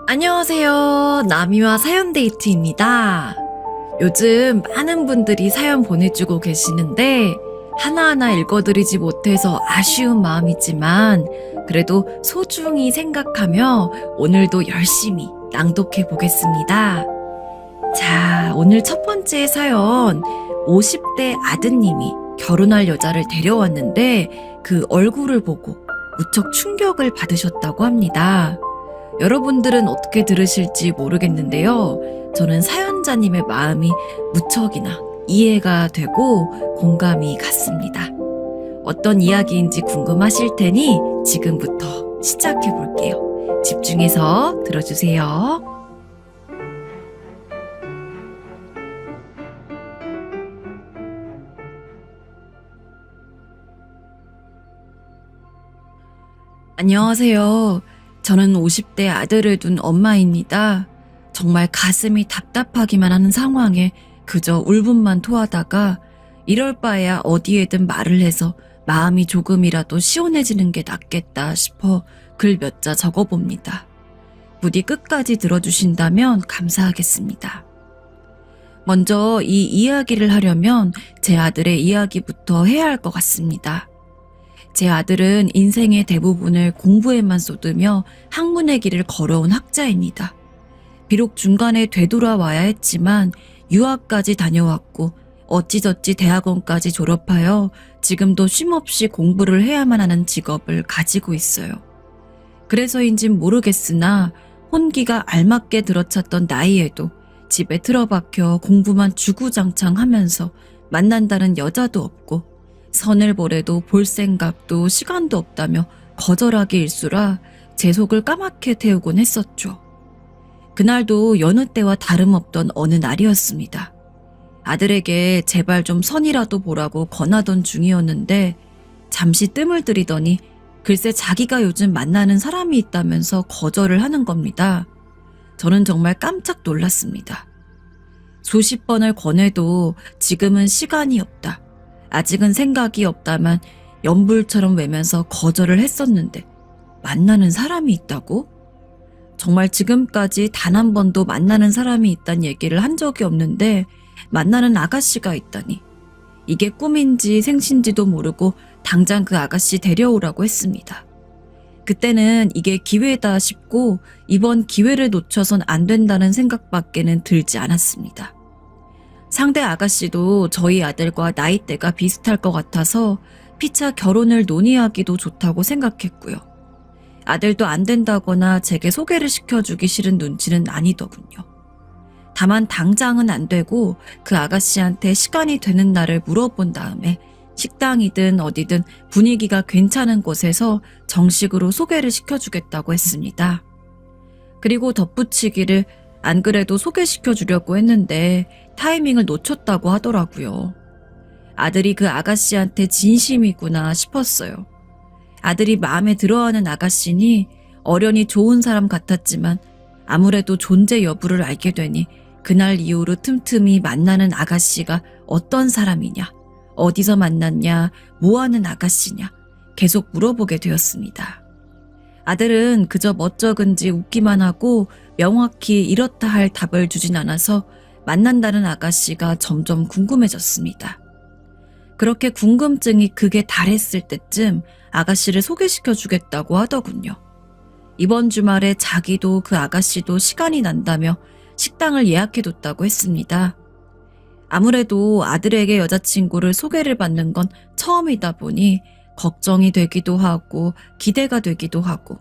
안녕하세요. 나미와 사연 데이트입니다. 요즘 많은 분들이 사연 보내주고 계시는데 하나하나 읽어드리지 못해서 아쉬운 마음이지만 그래도 소중히 생각하며 오늘도 열심히 낭독해 보겠습니다. 자, 오늘 첫 번째 사연 50대 아드님이 결혼할 여자를 데려왔는데 그 얼굴을 보고 무척 충격을 받으셨다고 합니다. 여러분들은 어떻게 들으실지 모르겠는데요. 저는 사연자님의 마음이 무척이나 이해가 되고 공감이 갔습니다. 어떤 이야기인지 궁금하실 테니 지금부터 시작해 볼게요. 집중해서 들어주세요. 안녕하세요. 저는 50대 아들을 둔 엄마입니다. 정말 가슴이 답답하기만 하는 상황에 그저 울분만 토하다가 이럴 바에야 어디에든 말을 해서 마음이 조금이라도 시원해지는 게 낫겠다 싶어 글 몇 자 적어봅니다. 부디 끝까지 들어주신다면 감사하겠습니다. 먼저 이 이야기를 하려면 제 아들의 이야기부터 해야 할 것 같습니다. 제 아들은 인생의 대부분을 공부에만 쏟으며 학문의 길을 걸어온 학자입니다. 비록 중간에 되돌아와야 했지만 유학까지 다녀왔고 어찌저찌 대학원까지 졸업하여 지금도 쉼없이 공부를 해야만 하는 직업을 가지고 있어요. 그래서인진 모르겠으나 혼기가 알맞게 들어찼던 나이에도 집에 틀어박혀 공부만 주구장창 하면서 만난다는 여자도 없고 선을 보래도 볼 생각도 시간도 없다며 거절하기 일쑤라 제 속을 까맣게 태우곤 했었죠. 그날도 여느 때와 다름없던 어느 날이었습니다. 아들에게 제발 좀 선이라도 보라고 권하던 중이었는데 잠시 뜸을 들이더니 글쎄 자기가 요즘 만나는 사람이 있다면서 거절을 하는 겁니다. 저는 정말 깜짝 놀랐습니다. 수십 번을 권해도 지금은 시간이 없다. 아직은 생각이 없다만 연불처럼 외면서 거절을 했었는데 만나는 사람이 있다고? 정말 지금까지 단 한 번도 만나는 사람이 있다는 얘기를 한 적이 없는데 만나는 아가씨가 있다니. 이게 꿈인지 생신지도 모르고 당장 그 아가씨 데려오라고 했습니다. 그때는 이게 기회다 싶고 이번 기회를 놓쳐선 안 된다는 생각밖에는 들지 않았습니다. 상대 아가씨도 저희 아들과 나이대가 비슷할 것 같아서 피차 결혼을 논의하기도 좋다고 생각했고요. 아들도 안 된다거나 제게 소개를 시켜주기 싫은 눈치는 아니더군요. 다만 당장은 안 되고 그 아가씨한테 시간이 되는 날을 물어본 다음에 식당이든 어디든 분위기가 괜찮은 곳에서 정식으로 소개를 시켜주겠다고 했습니다. 그리고 덧붙이기를 안 그래도 소개시켜주려고 했는데 타이밍을 놓쳤다고 하더라고요. 아들이 그 아가씨한테 진심이구나 싶었어요. 아들이 마음에 들어하는 아가씨니 어련히 좋은 사람 같았지만 아무래도 존재 여부를 알게 되니 그날 이후로 틈틈이 만나는 아가씨가 어떤 사람이냐, 어디서 만났냐, 뭐하는 아가씨냐 계속 물어보게 되었습니다. 아들은 그저 멋쩍은지 웃기만 하고 명확히 이렇다 할 답을 주진 않아서 만난다는 아가씨가 점점 궁금해졌습니다. 그렇게 궁금증이 극에 달했을 때쯤 아가씨를 소개시켜 주겠다고 하더군요. 이번 주말에 자기도 그 아가씨도 시간이 난다며 식당을 예약해뒀다고 했습니다. 아무래도 아들에게 여자친구를 소개를 받는 건 처음이다 보니 걱정이 되기도 하고 기대가 되기도 하고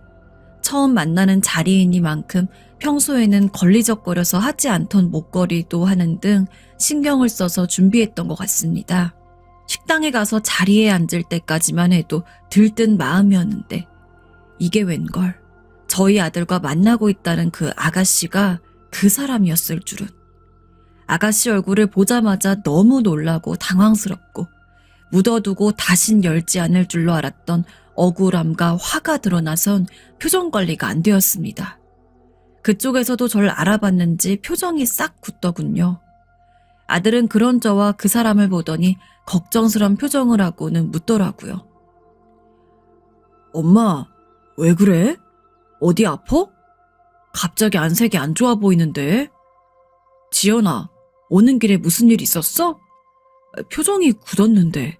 처음 만나는 자리이니만큼 평소에는 걸리적거려서 하지 않던 목걸이도 하는 등 신경을 써서 준비했던 것 같습니다. 식당에 가서 자리에 앉을 때까지만 해도 들뜬 마음이었는데 이게 웬걸 저희 아들과 만나고 있다는 그 아가씨가 그 사람이었을 줄은. 아가씨 얼굴을 보자마자 너무 놀라고 당황스럽고 묻어두고 다신 열지 않을 줄로 알았던 억울함과 화가 드러나선 표정 관리가 안 되었습니다. 그쪽에서도 절 알아봤는지 표정이 싹 굳더군요. 아들은 그런 저와 그 사람을 보더니 걱정스런 표정을 하고는 묻더라고요. 엄마, 왜 그래? 어디 아파? 갑자기 안색이 안 좋아 보이는데? 지연아, 오는 길에 무슨 일 있었어? 표정이 굳었는데.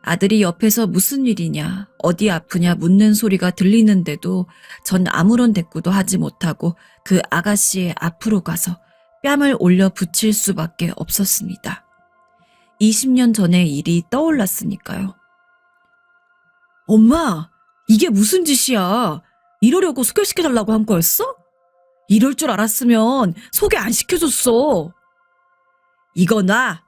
아들이 옆에서 무슨 일이냐, 어디 아프냐 묻는 소리가 들리는데도 전 아무런 대꾸도 하지 못하고 그 아가씨의 앞으로 가서 뺨을 올려 붙일 수밖에 없었습니다. 20년 전의 일이 떠올랐으니까요. 엄마, 이게 무슨 짓이야? 이러려고 소개시켜달라고 한 거였어? 이럴 줄 알았으면 소개 안 시켜줬어. 이거 놔.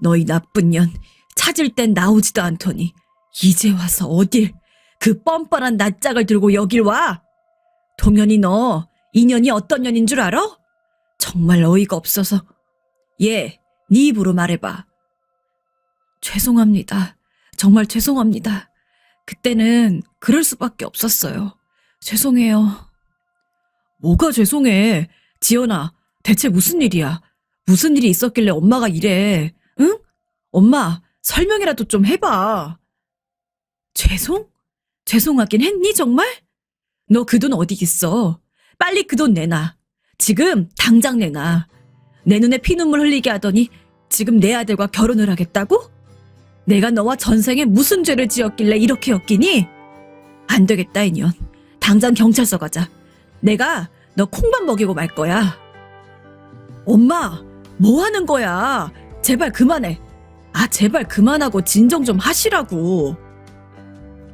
너희 나쁜 년, 찾을 땐 나오지도 않더니 이제 와서 어딜 그 뻔뻔한 낯짝을 들고 여길 와. 동현이 너 인연이 어떤 년인 줄 알아? 정말 어이가 없어서. 네 입으로 말해봐. 죄송합니다. 정말 죄송합니다. 그때는 그럴 수밖에 없었어요. 죄송해요. 뭐가 죄송해. 지연아, 대체 무슨 일이야? 무슨 일이 있었길래 엄마가 이래? 응? 엄마, 설명이라도 좀 해봐. 죄송하긴 했니 정말? 너 그 돈 어디 있어? 빨리 그 돈 내놔. 지금 당장 내놔. 내 눈에 피눈물 흘리게 하더니 지금 내 아들과 결혼을 하겠다고? 내가 너와 전생에 무슨 죄를 지었길래 이렇게 엮이니? 안 되겠다 이년. 당장 경찰서 가자. 내가 너 콩밥 먹이고 말 거야. 엄마, 뭐 하는 거야? 제발 그만해. 제발 그만하고 진정 좀 하시라고.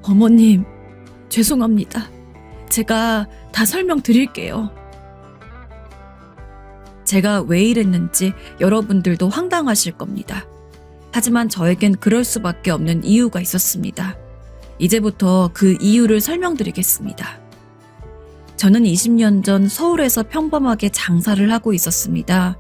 어머님, 죄송합니다. 제가 다 설명드릴게요. 제가 왜 이랬는지 여러분들도 황당하실 겁니다. 하지만 저에겐 그럴 수밖에 없는 이유가 있었습니다. 이제부터 그 이유를 설명드리겠습니다. 저는 20년 전 서울에서 평범하게 장사를 하고 있었습니다.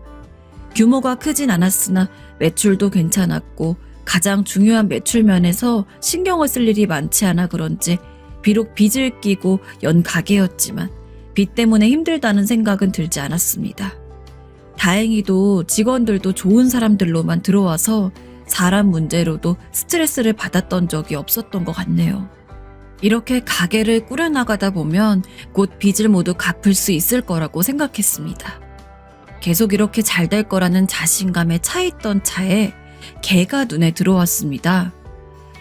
규모가 크진 않았으나 매출도 괜찮았고 가장 중요한 매출 면에서 신경을 쓸 일이 많지 않아 그런지 비록 빚을 끼고 연 가게였지만 빚 때문에 힘들다는 생각은 들지 않았습니다. 다행히도 직원들도 좋은 사람들로만 들어와서 사람 문제로도 스트레스를 받았던 적이 없었던 것 같네요. 이렇게 가게를 꾸려나가다 보면 곧 빚을 모두 갚을 수 있을 거라고 생각했습니다. 계속 이렇게 잘 될 거라는 자신감에 차있던 차에 개가 눈에 들어왔습니다.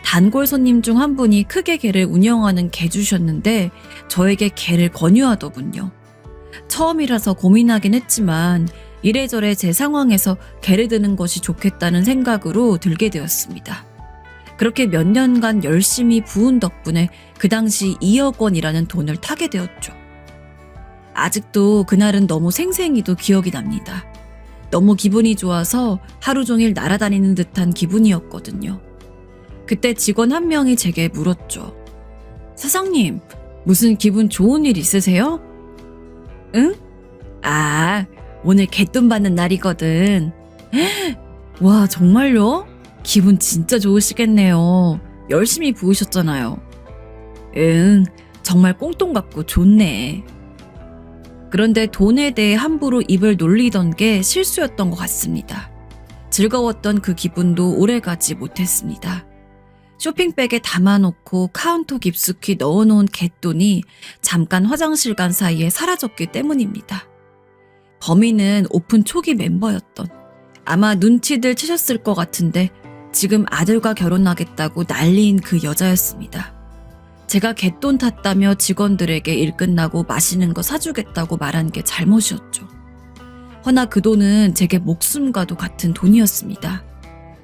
단골 손님 중 한 분이 크게 개를 운영하는 개주셨는데 저에게 개를 권유하더군요. 처음이라서 고민하긴 했지만 이래저래 제 상황에서 개를 드는 것이 좋겠다는 생각으로 들게 되었습니다. 그렇게 몇 년간 열심히 부은 덕분에 그 당시 2억 원이라는 돈을 타게 되었죠. 아직도 그날은 너무 생생히도 기억이 납니다. 너무 기분이 좋아서 하루 종일 날아다니는 듯한 기분이었거든요. 그때 직원 한 명이 제게 물었죠. 사장님, 무슨 기분 좋은 일 있으세요? 응? 오늘 개돈 받는 날이거든. 와, 정말요? 기분 진짜 좋으시겠네요. 열심히 부으셨잖아요. 응, 정말 꽁돈 같고 좋네. 그런데 돈에 대해 함부로 입을 놀리던 게 실수였던 것 같습니다. 즐거웠던 그 기분도 오래가지 못했습니다. 쇼핑백에 담아놓고 카운터 깊숙이 넣어놓은 갯돈이 잠깐 화장실 간 사이에 사라졌기 때문입니다. 범인은 오픈 초기 멤버였던, 아마 눈치들 채셨을 것 같은데 지금 아들과 결혼하겠다고 난리인 그 여자였습니다. 제가 갯돈 탔다며 직원들에게 일 끝나고 맛있는 거 사주겠다고 말한 게 잘못이었죠. 허나 그 돈은 제게 목숨과도 같은 돈이었습니다.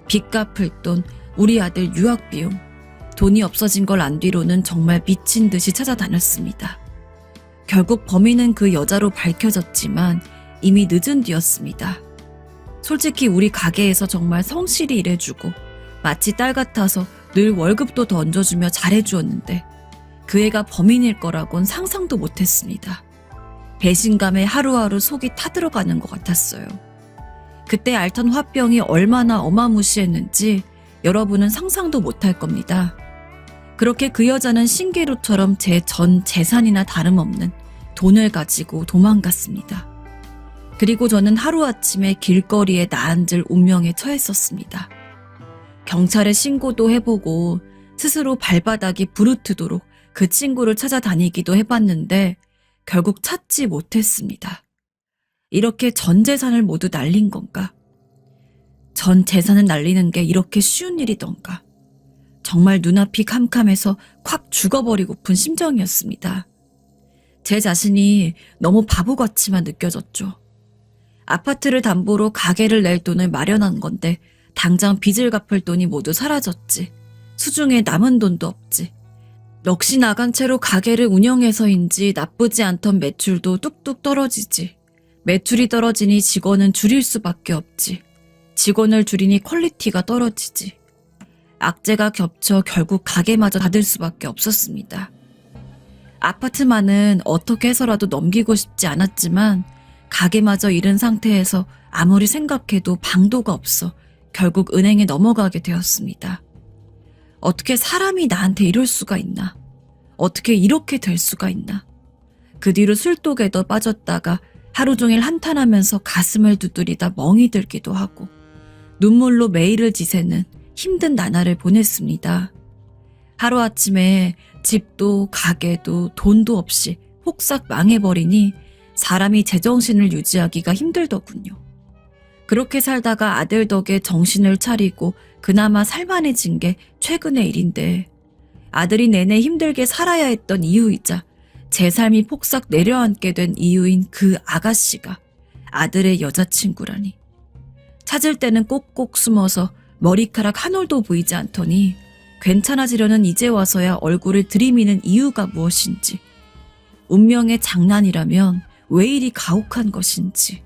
빚 갚을 돈, 우리 아들 유학 비용, 돈이 없어진 걸 안 뒤로는 정말 미친 듯이 찾아다녔습니다. 결국 범인은 그 여자로 밝혀졌지만 이미 늦은 뒤였습니다. 솔직히 우리 가게에서 정말 성실히 일해주고 마치 딸 같아서 늘 월급도 더 얹어주며 잘해주었는데 그 애가 범인일 거라곤 상상도 못했습니다. 배신감에 하루하루 속이 타들어가는 것 같았어요. 그때 앓던 화병이 얼마나 어마무시했는지 여러분은 상상도 못할 겁니다. 그렇게 그 여자는 신기루처럼 제 전 재산이나 다름없는 돈을 가지고 도망갔습니다. 그리고 저는 하루아침에 길거리에 나앉을 운명에 처했었습니다. 경찰에 신고도 해보고 스스로 발바닥이 부르트도록 그 친구를 찾아다니기도 해봤는데 결국 찾지 못했습니다. 이렇게 전 재산을 모두 날린 건가? 전 재산을 날리는 게 이렇게 쉬운 일이던가? 정말 눈앞이 캄캄해서 콱 죽어버리고픈 심정이었습니다. 제 자신이 너무 바보같이만 느껴졌죠. 아파트를 담보로 가게를 낼 돈을 마련한 건데 당장 빚을 갚을 돈이 모두 사라졌지. 수중에 남은 돈도 없지. 넋이 나간 채로 가게를 운영해서인지 나쁘지 않던 매출도 뚝뚝 떨어지지. 매출이 떨어지니 직원은 줄일 수밖에 없지. 직원을 줄이니 퀄리티가 떨어지지. 악재가 겹쳐 결국 가게마저 닫을 수밖에 없었습니다. 아파트만은 어떻게 해서라도 넘기고 싶지 않았지만 가게마저 잃은 상태에서 아무리 생각해도 방도가 없어 결국 은행에 넘어가게 되었습니다. 어떻게 사람이 나한테 이럴 수가 있나? 어떻게 이렇게 될 수가 있나? 그 뒤로 술독에도 빠졌다가 하루 종일 한탄하면서 가슴을 두드리다 멍이 들기도 하고 눈물로 매일을 지새는 힘든 나날을 보냈습니다. 하루아침에 집도 가게도 돈도 없이 폭삭 망해버리니 사람이 제정신을 유지하기가 힘들더군요. 그렇게 살다가 아들 덕에 정신을 차리고 그나마 살만해진 게 최근의 일인데 아들이 내내 힘들게 살아야 했던 이유이자 제 삶이 폭삭 내려앉게 된 이유인 그 아가씨가 아들의 여자친구라니. 찾을 때는 꼭꼭 숨어서 머리카락 한 올도 보이지 않더니 괜찮아지려는 이제 와서야 얼굴을 들이미는 이유가 무엇인지, 운명의 장난이라면 왜 이리 가혹한 것인지.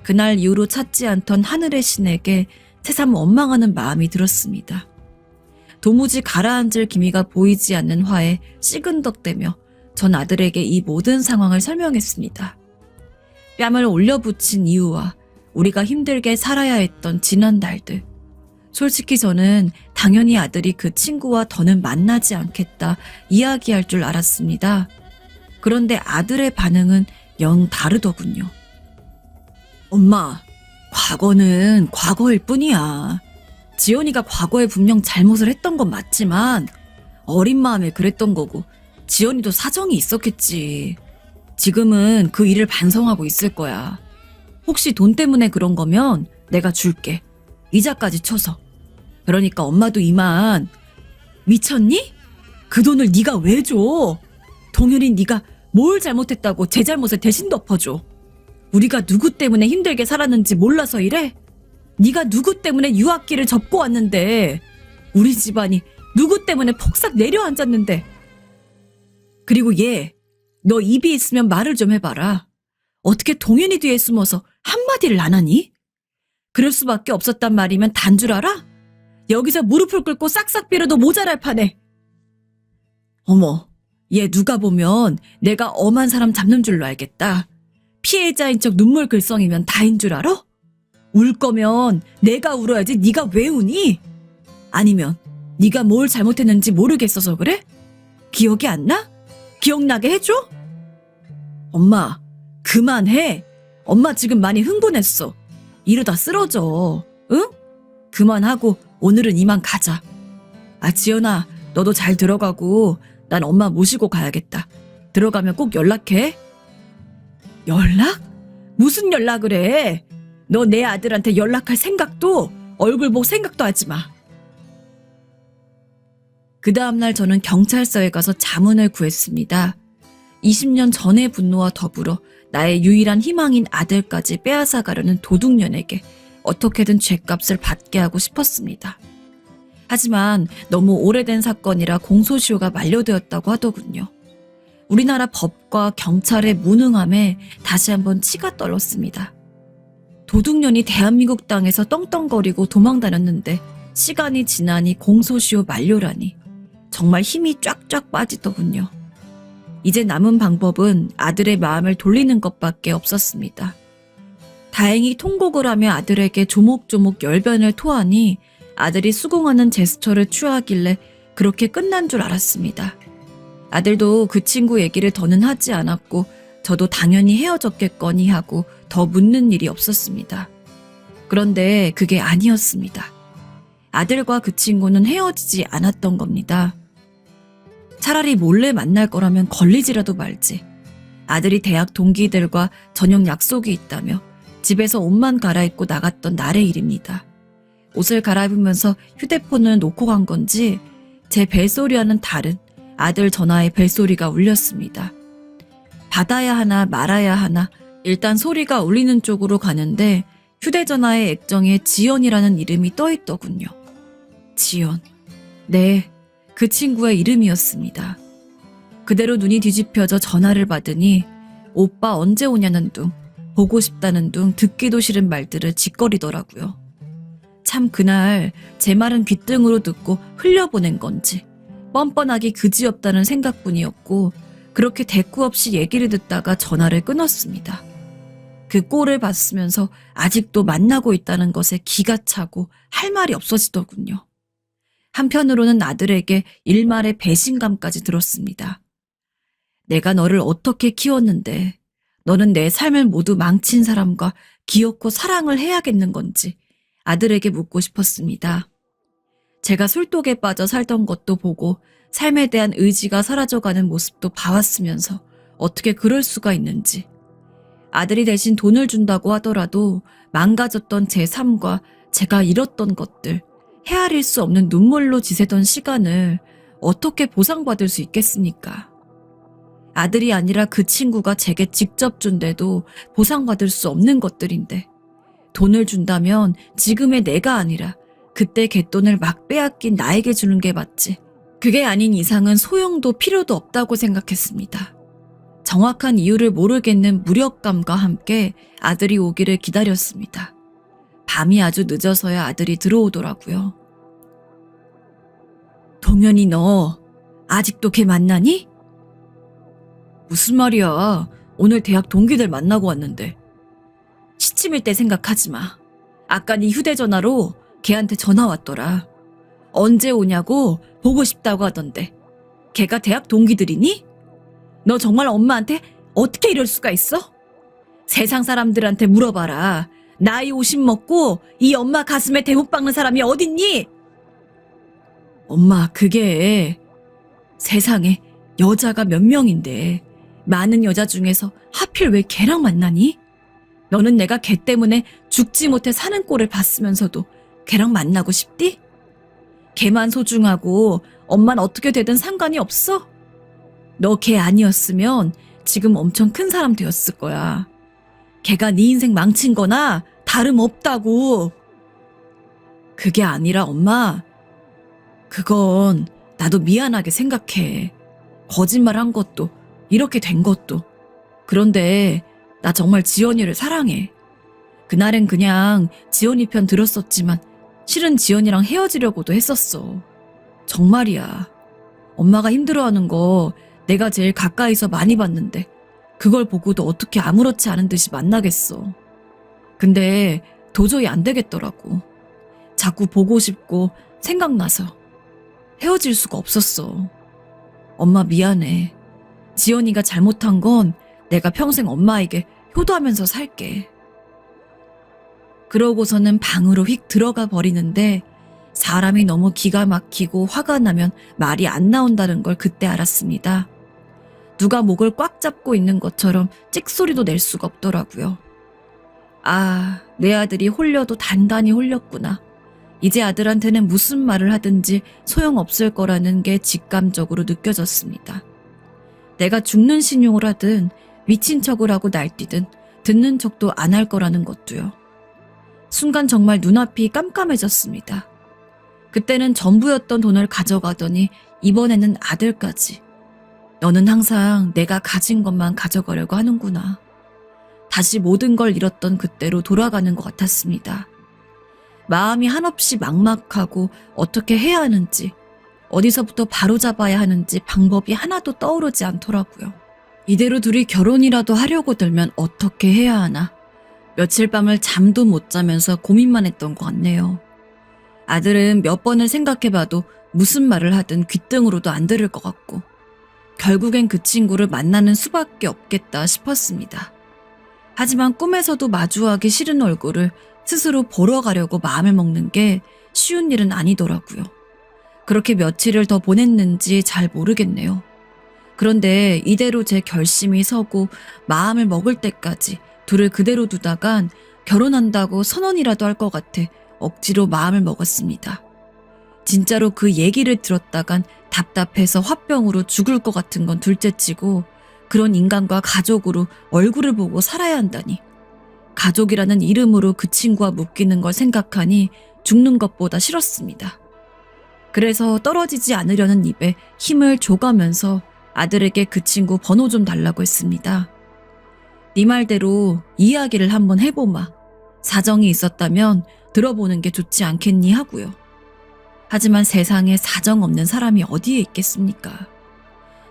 그날 이후로 찾지 않던 하늘의 신에게 새삼 원망하는 마음이 들었습니다. 도무지 가라앉을 기미가 보이지 않는 화에 시근덕대며 전 아들에게 이 모든 상황을 설명했습니다. 뺨을 올려붙인 이유와 우리가 힘들게 살아야 했던 지난 날들. 솔직히 저는 당연히 아들이 그 친구와 더는 만나지 않겠다 이야기할 줄 알았습니다. 그런데 아들의 반응은 영 다르더군요. 엄마, 과거는 과거일 뿐이야. 지연이가 과거에 분명 잘못을 했던 건 맞지만 어린 마음에 그랬던 거고 지연이도 사정이 있었겠지. 지금은 그 일을 반성하고 있을 거야. 혹시 돈 때문에 그런 거면 내가 줄게. 이자까지 쳐서. 그러니까 엄마도 이만. 미쳤니? 그 돈을 네가 왜 줘? 동현이 네가 뭘 잘못했다고 제 잘못을 대신 덮어줘. 우리가 누구 때문에 힘들게 살았는지 몰라서 이래? 네가 누구 때문에 유학기를 접고 왔는데, 우리 집안이 누구 때문에 폭삭 내려앉았는데. 그리고 얘, 너 입이 있으면 말을 좀 해봐라. 어떻게 동현이 뒤에 숨어서 한마디를 안 하니? 그럴 수밖에 없었단 말이면 단 줄 알아? 여기서 무릎을 꿇고 싹싹 빌어도 모자랄 판에. 어머, 얘 누가 보면 내가 엄한 사람 잡는 줄로 알겠다. 피해자인 척 눈물 글썽이면 다인 줄 알아? 울 거면 내가 울어야지 네가 왜 우니? 아니면 네가 뭘 잘못했는지 모르겠어서 그래? 기억이 안 나? 기억나게 해줘? 엄마, 그만해. 엄마 지금 많이 흥분했어. 이러다 쓰러져. 응? 그만하고 오늘은 이만 가자. 아, 지연아, 너도 잘 들어가고 난 엄마 모시고 가야겠다. 들어가면 꼭 연락해. 연락? 무슨 연락을 해? 너 내 아들한테 연락할 생각도, 얼굴 볼 생각도 하지 마. 그 다음날 저는 경찰서에 가서 자문을 구했습니다. 20년 전의 분노와 더불어 나의 유일한 희망인 아들까지 빼앗아가려는 도둑년에게 어떻게든 죗값을 받게 하고 싶었습니다. 하지만 너무 오래된 사건이라 공소시효가 만료되었다고 하더군요. 우리나라 법과 경찰의 무능함에 다시 한번 치가 떨렸습니다. 도둑년이 대한민국 땅에서 떵떵거리고 도망다녔는데 시간이 지나니 공소시효 만료라니 정말 힘이 쫙쫙 빠지더군요. 이제 남은 방법은 아들의 마음을 돌리는 것밖에 없었습니다. 다행히 통곡을 하며 아들에게 조목조목 열변을 토하니 아들이 수긍하는 제스처를 취하길래 그렇게 끝난 줄 알았습니다. 아들도 그 친구 얘기를 더는 하지 않았고 저도 당연히 헤어졌겠거니 하고 더 묻는 일이 없었습니다. 그런데 그게 아니었습니다. 아들과 그 친구는 헤어지지 않았던 겁니다. 차라리 몰래 만날 거라면 걸리지라도 말지. 아들이 대학 동기들과 저녁 약속이 있다며 집에서 옷만 갈아입고 나갔던 날의 일입니다. 옷을 갈아입으면서 휴대폰을 놓고 간 건지 제 벨소리와는 다른 아들 전화의 벨소리가 울렸습니다. 받아야 하나 말아야 하나 일단 소리가 울리는 쪽으로 가는데 휴대전화의 액정에 지연이라는 이름이 떠있더군요. 지연. 네, 그 친구의 이름이었습니다. 그대로 눈이 뒤집혀져 전화를 받으니 오빠 언제 오냐는 둥, 보고 싶다는 둥 듣기도 싫은 말들을 짓거리더라고요. 참 그날 제 말은 귓등으로 듣고 흘려보낸 건지 뻔뻔하기 그지없다는 생각뿐이었고 그렇게 대꾸 없이 얘기를 듣다가 전화를 끊었습니다. 그 꼴을 봤으면서 아직도 만나고 있다는 것에 기가 차고 할 말이 없어지더군요. 한편으로는 아들에게 일말의 배신감까지 들었습니다. 내가 너를 어떻게 키웠는데 너는 내 삶을 모두 망친 사람과 기어코 사랑을 해야겠는 건지 아들에게 묻고 싶었습니다. 제가 술독에 빠져 살던 것도 보고 삶에 대한 의지가 사라져가는 모습도 봐왔으면서 어떻게 그럴 수가 있는지 아들이 대신 돈을 준다고 하더라도 망가졌던 제 삶과 제가 잃었던 것들, 헤아릴 수 없는 눈물로 지새던 시간을 어떻게 보상받을 수 있겠습니까? 아들이 아니라 그 친구가 제게 직접 준데도 보상받을 수 없는 것들인데 돈을 준다면 지금의 내가 아니라 그때 갯돈을 막 빼앗긴 나에게 주는 게 맞지. 그게 아닌 이상은 소용도 필요도 없다고 생각했습니다. 정확한 이유를 모르겠는 무력감과 함께 아들이 오기를 기다렸습니다. 밤이 아주 늦어서야 아들이 들어오더라고요. 동현이 너 아직도 걔 만나니? 무슨 말이야. 오늘 대학 동기들 만나고 왔는데. 시침일 때 생각하지 마. 아까 네 휴대전화로 걔한테 전화 왔더라. 언제 오냐고 보고 싶다고 하던데. 걔가 대학 동기들이니? 너 정말 엄마한테 어떻게 이럴 수가 있어? 세상 사람들한테 물어봐라. 나이 50 먹고 이 엄마 가슴에 대못 박는 사람이 어딨니? 엄마, 그게 세상에 여자가 몇 명인데 많은 여자 중에서 하필 왜 걔랑 만나니? 너는 내가 걔 때문에 죽지 못해 사는 꼴을 봤으면서도 걔랑 만나고 싶디? 걔만 소중하고 엄만 어떻게 되든 상관이 없어? 너 걔 아니었으면 지금 엄청 큰 사람 되었을 거야. 걔가 네 인생 망친 거나 다름없다고. 그게 아니라 엄마, 그건 나도 미안하게 생각해. 거짓말한 것도 이렇게 된 것도. 그런데 나 정말 지연이를 사랑해. 그날엔 그냥 지연이 편 들었었지만 실은 지연이랑 헤어지려고도 했었어. 정말이야. 엄마가 힘들어하는 거 내가 제일 가까이서 많이 봤는데 그걸 보고도 어떻게 아무렇지 않은 듯이 만나겠어. 근데 도저히 안 되겠더라고. 자꾸 보고 싶고 생각나서 헤어질 수가 없었어. 엄마 미안해. 지연이가 잘못한 건 내가 평생 엄마에게 효도하면서 살게. 그러고서는 방으로 휙 들어가 버리는데 사람이 너무 기가 막히고 화가 나면 말이 안 나온다는 걸 그때 알았습니다. 누가 목을 꽉 잡고 있는 것처럼 찍소리도 낼 수가 없더라고요. 아, 내 아들이 홀려도 단단히 홀렸구나. 이제 아들한테는 무슨 말을 하든지 소용없을 거라는 게 직감적으로 느껴졌습니다. 내가 죽는 신용을 하든 미친 척을 하고 날뛰든 듣는 척도 안 할 거라는 것도요. 순간 정말 눈앞이 깜깜해졌습니다. 그때는 전부였던 돈을 가져가더니 이번에는 아들까지. 너는 항상 내가 가진 것만 가져가려고 하는구나. 다시 모든 걸 잃었던 그때로 돌아가는 것 같았습니다. 마음이 한없이 막막하고 어떻게 해야 하는지, 어디서부터 바로잡아야 하는지 방법이 하나도 떠오르지 않더라고요. 이대로 둘이 결혼이라도 하려고 들면 어떻게 해야 하나. 며칠 밤을 잠도 못 자면서 고민만 했던 것 같네요. 아들은 몇 번을 생각해봐도 무슨 말을 하든 귓등으로도 안 들을 것 같고 결국엔 그 친구를 만나는 수밖에 없겠다 싶었습니다. 하지만 꿈에서도 마주하기 싫은 얼굴을 스스로 보러 가려고 마음을 먹는 게 쉬운 일은 아니더라고요. 그렇게 며칠을 더 보냈는지 잘 모르겠네요. 그런데 이대로 제 결심이 서고 마음을 먹을 때까지 둘을 그대로 두다간 결혼한다고 선언이라도 할 것 같아 억지로 마음을 먹었습니다. 진짜로 그 얘기를 들었다간 답답해서 화병으로 죽을 것 같은 건 둘째치고 그런 인간과 가족으로 얼굴을 보고 살아야 한다니. 가족이라는 이름으로 그 친구와 묶이는 걸 생각하니 죽는 것보다 싫었습니다. 그래서 떨어지지 않으려는 입에 힘을 줘가면서 아들에게 그 친구 번호 좀 달라고 했습니다. 네 말대로 이야기를 한번 해보마. 사정이 있었다면 들어보는 게 좋지 않겠니 하고요. 하지만 세상에 사정 없는 사람이 어디에 있겠습니까?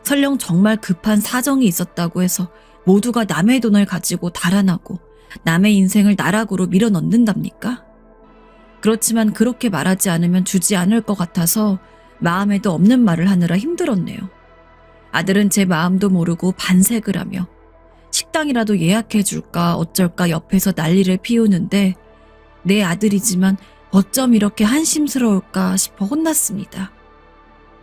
설령 정말 급한 사정이 있었다고 해서 모두가 남의 돈을 가지고 달아나고 남의 인생을 나락으로 밀어넣는답니까? 그렇지만 그렇게 말하지 않으면 주지 않을 것 같아서 마음에도 없는 말을 하느라 힘들었네요. 아들은 제 마음도 모르고 반색을 하며 식당이라도 예약해 줄까 어쩔까 옆에서 난리를 피우는데 내 아들이지만 어쩜 이렇게 한심스러울까 싶어 혼났습니다.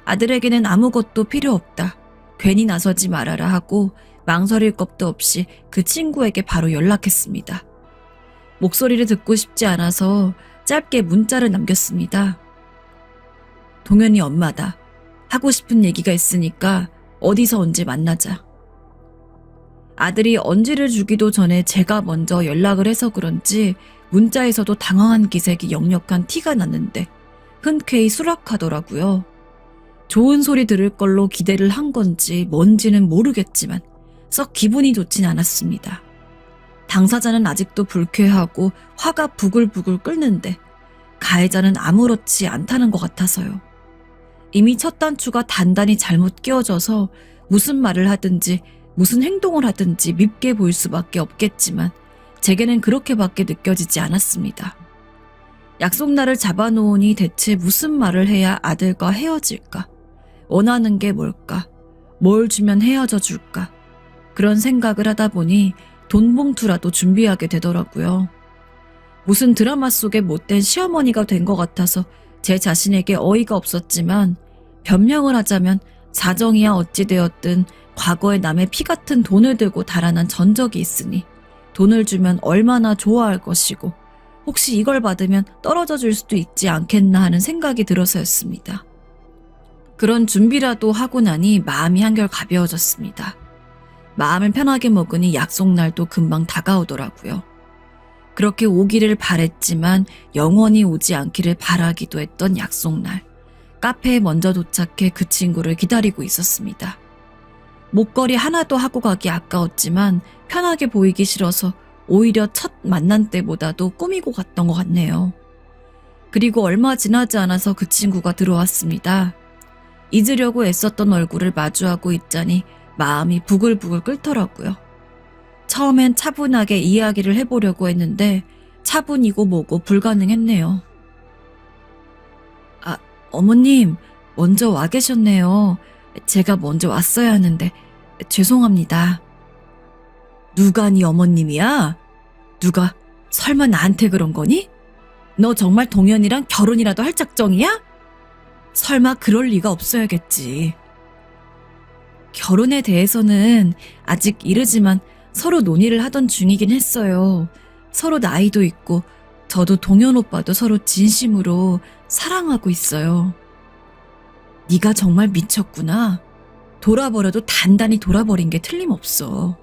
아들에게는 아무것도 필요 없다. 괜히 나서지 말아라 하고 망설일 것도 없이 그 친구에게 바로 연락했습니다. 목소리를 듣고 싶지 않아서 짧게 문자를 남겼습니다. 동현이 엄마다. 하고 싶은 얘기가 있으니까 어디서 언제 만나자. 아들이 언지를 주기도 전에 제가 먼저 연락을 해서 그런지 문자에서도 당황한 기색이 역력한 티가 났는데 흔쾌히 수락하더라고요. 좋은 소리 들을 걸로 기대를 한 건지 뭔지는 모르겠지만 썩 기분이 좋진 않았습니다. 당사자는 아직도 불쾌하고 화가 부글부글 끓는데 가해자는 아무렇지 않다는 것 같아서요. 이미 첫 단추가 단단히 잘못 끼워져서 무슨 말을 하든지 무슨 행동을 하든지 밉게 보일 수밖에 없겠지만 제게는 그렇게밖에 느껴지지 않았습니다. 약속날을 잡아놓으니 대체 무슨 말을 해야 아들과 헤어질까? 원하는 게 뭘까? 뭘 주면 헤어져 줄까? 그런 생각을 하다 보니 돈 봉투라도 준비하게 되더라고요. 무슨 드라마 속의 못된 시어머니가 된 것 같아서 제 자신에게 어이가 없었지만 변명을 하자면 사정이야 어찌되었든 과거에 남의 피 같은 돈을 들고 달아난 전적이 있으니 돈을 주면 얼마나 좋아할 것이고 혹시 이걸 받으면 떨어져 줄 수도 있지 않겠나 하는 생각이 들어서였습니다. 그런 준비라도 하고 나니 마음이 한결 가벼워졌습니다. 마음을 편하게 먹으니 약속날도 금방 다가오더라고요. 그렇게 오기를 바랬지만 영원히 오지 않기를 바라기도 했던 약속날. 카페에 먼저 도착해 그 친구를 기다리고 있었습니다. 목걸이 하나도 하고 가기 아까웠지만 편하게 보이기 싫어서 오히려 첫 만난 때보다도 꾸미고 갔던 것 같네요. 그리고 얼마 지나지 않아서 그 친구가 들어왔습니다. 잊으려고 애썼던 얼굴을 마주하고 있자니 마음이 부글부글 끓더라고요. 처음엔 차분하게 이야기를 해보려고 했는데 차분이고 뭐고 불가능했네요. 아, 어머님, 먼저 와 계셨네요. 제가 먼저 왔어야 하는데 죄송합니다. 누가 네 어머님이야? 누가 설마 나한테 그런 거니? 너 정말 동현이랑 결혼이라도 할 작정이야? 설마 그럴 리가 없어야겠지. 결혼에 대해서는 아직 이르지만 서로 논의를 하던 중이긴 했어요. 서로 나이도 있고 저도 동현 오빠도 서로 진심으로 사랑하고 있어요. 네가 정말 미쳤구나. 돌아버려도 단단히 돌아버린 게 틀림없어.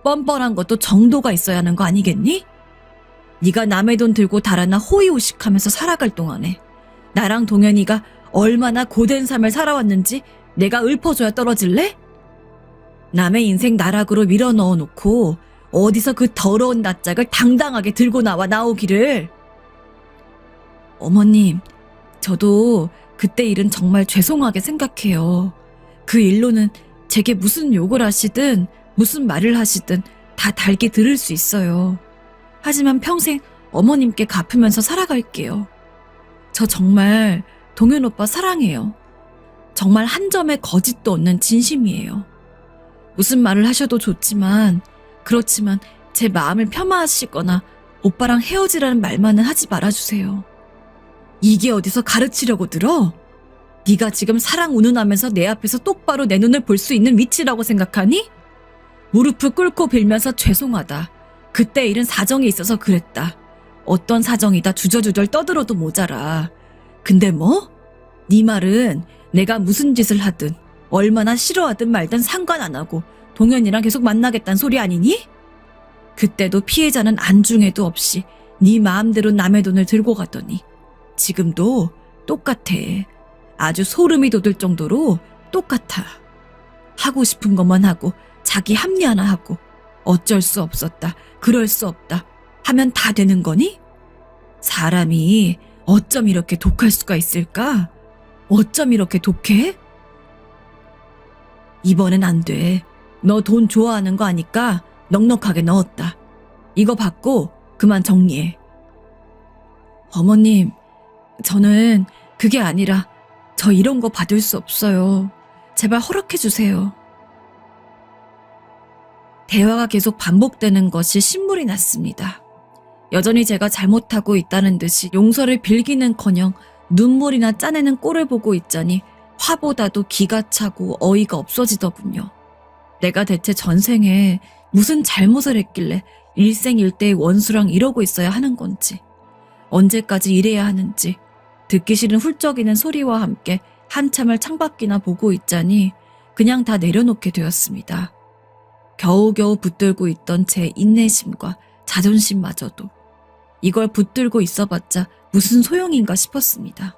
뻔뻔한 것도 정도가 있어야 하는 거 아니겠니? 네가 남의 돈 들고 달아나 호의호식하면서 살아갈 동안에 나랑 동현이가 얼마나 고된 삶을 살아왔는지 내가 읊어줘야 떨어질래? 남의 인생 나락으로 밀어 넣어놓고 어디서 그 더러운 낯짝을 당당하게 들고 나오기를. 어머님, 저도 그때 일은 정말 죄송하게 생각해요. 그 일로는 제게 무슨 욕을 하시든 무슨 말을 하시든 다 달게 들을 수 있어요. 하지만 평생 어머님께 갚으면서 살아갈게요. 저 정말 동현 오빠 사랑해요. 정말 한 점의 거짓도 없는 진심이에요. 무슨 말을 하셔도 좋지만 그렇지만 제 마음을 폄하하시거나 오빠랑 헤어지라는 말만은 하지 말아주세요. 이게 어디서 가르치려고 들어? 네가 지금 사랑 운운하면서 내 앞에서 똑바로 내 눈을 볼 수 있는 위치라고 생각하니? 무릎을 꿇고 빌면서 죄송하다. 그때 일은 사정이 있어서 그랬다. 어떤 사정이다 주저주절 떠들어도 모자라. 근데 뭐? 네 말은 내가 무슨 짓을 하든 얼마나 싫어하든 말든 상관 안 하고 동현이랑 계속 만나겠다는 소리 아니니? 그때도 피해자는 안중에도 없이 네 마음대로 남의 돈을 들고 가더니 지금도 똑같아. 아주 소름이 돋을 정도로 똑같아. 하고 싶은 것만 하고 자기 합리 하나 하고 어쩔 수 없었다. 그럴 수 없다. 하면 다 되는 거니? 사람이 어쩜 이렇게 독할 수가 있을까? 어쩜 이렇게 독해? 이번엔 안 돼. 너 돈 좋아하는 거 아니까 넉넉하게 넣었다. 이거 받고 그만 정리해. 어머님, 저는 그게 아니라 저 이런 거 받을 수 없어요. 제발 허락해 주세요. 대화가 계속 반복되는 것이 신물이 났습니다. 여전히 제가 잘못하고 있다는 듯이 용서를 빌기는커녕 눈물이나 짜내는 꼴을 보고 있자니 화보다도 기가 차고 어이가 없어지더군요. 내가 대체 전생에 무슨 잘못을 했길래 일생일대의 원수랑 이러고 있어야 하는 건지, 언제까지 이래야 하는지, 듣기 싫은 훌쩍이는 소리와 함께 한참을 창밖이나 보고 있자니 그냥 다 내려놓게 되었습니다. 겨우겨우 붙들고 있던 제 인내심과 자존심마저도 이걸 붙들고 있어봤자 무슨 소용인가 싶었습니다.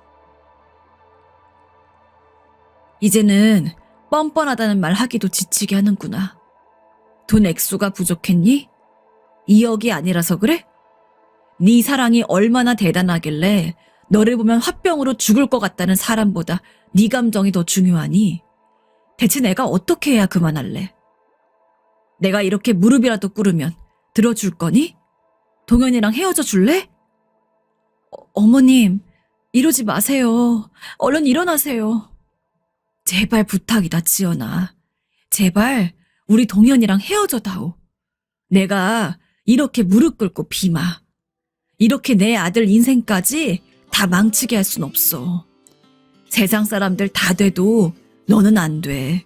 이제는 뻔뻔하다는 말 하기도 지치게 하는구나. 돈 액수가 부족했니? 2억이 아니라서 그래? 네 사랑이 얼마나 대단하길래 너를 보면 화병으로 죽을 것 같다는 사람보다 네 감정이 더 중요하니? 대체 내가 어떻게 해야 그만할래? 내가 이렇게 무릎이라도 꿇으면 들어줄 거니? 동현이랑 헤어져 줄래? 어머님, 이러지 마세요. 얼른 일어나세요. 제발 부탁이다, 지연아. 제발 우리 동현이랑 헤어져 다오. 내가 이렇게 무릎 꿇고 비마. 이렇게 내 아들 인생까지 다 망치게 할 순 없어. 세상 사람들 다 돼도 너는 안 돼.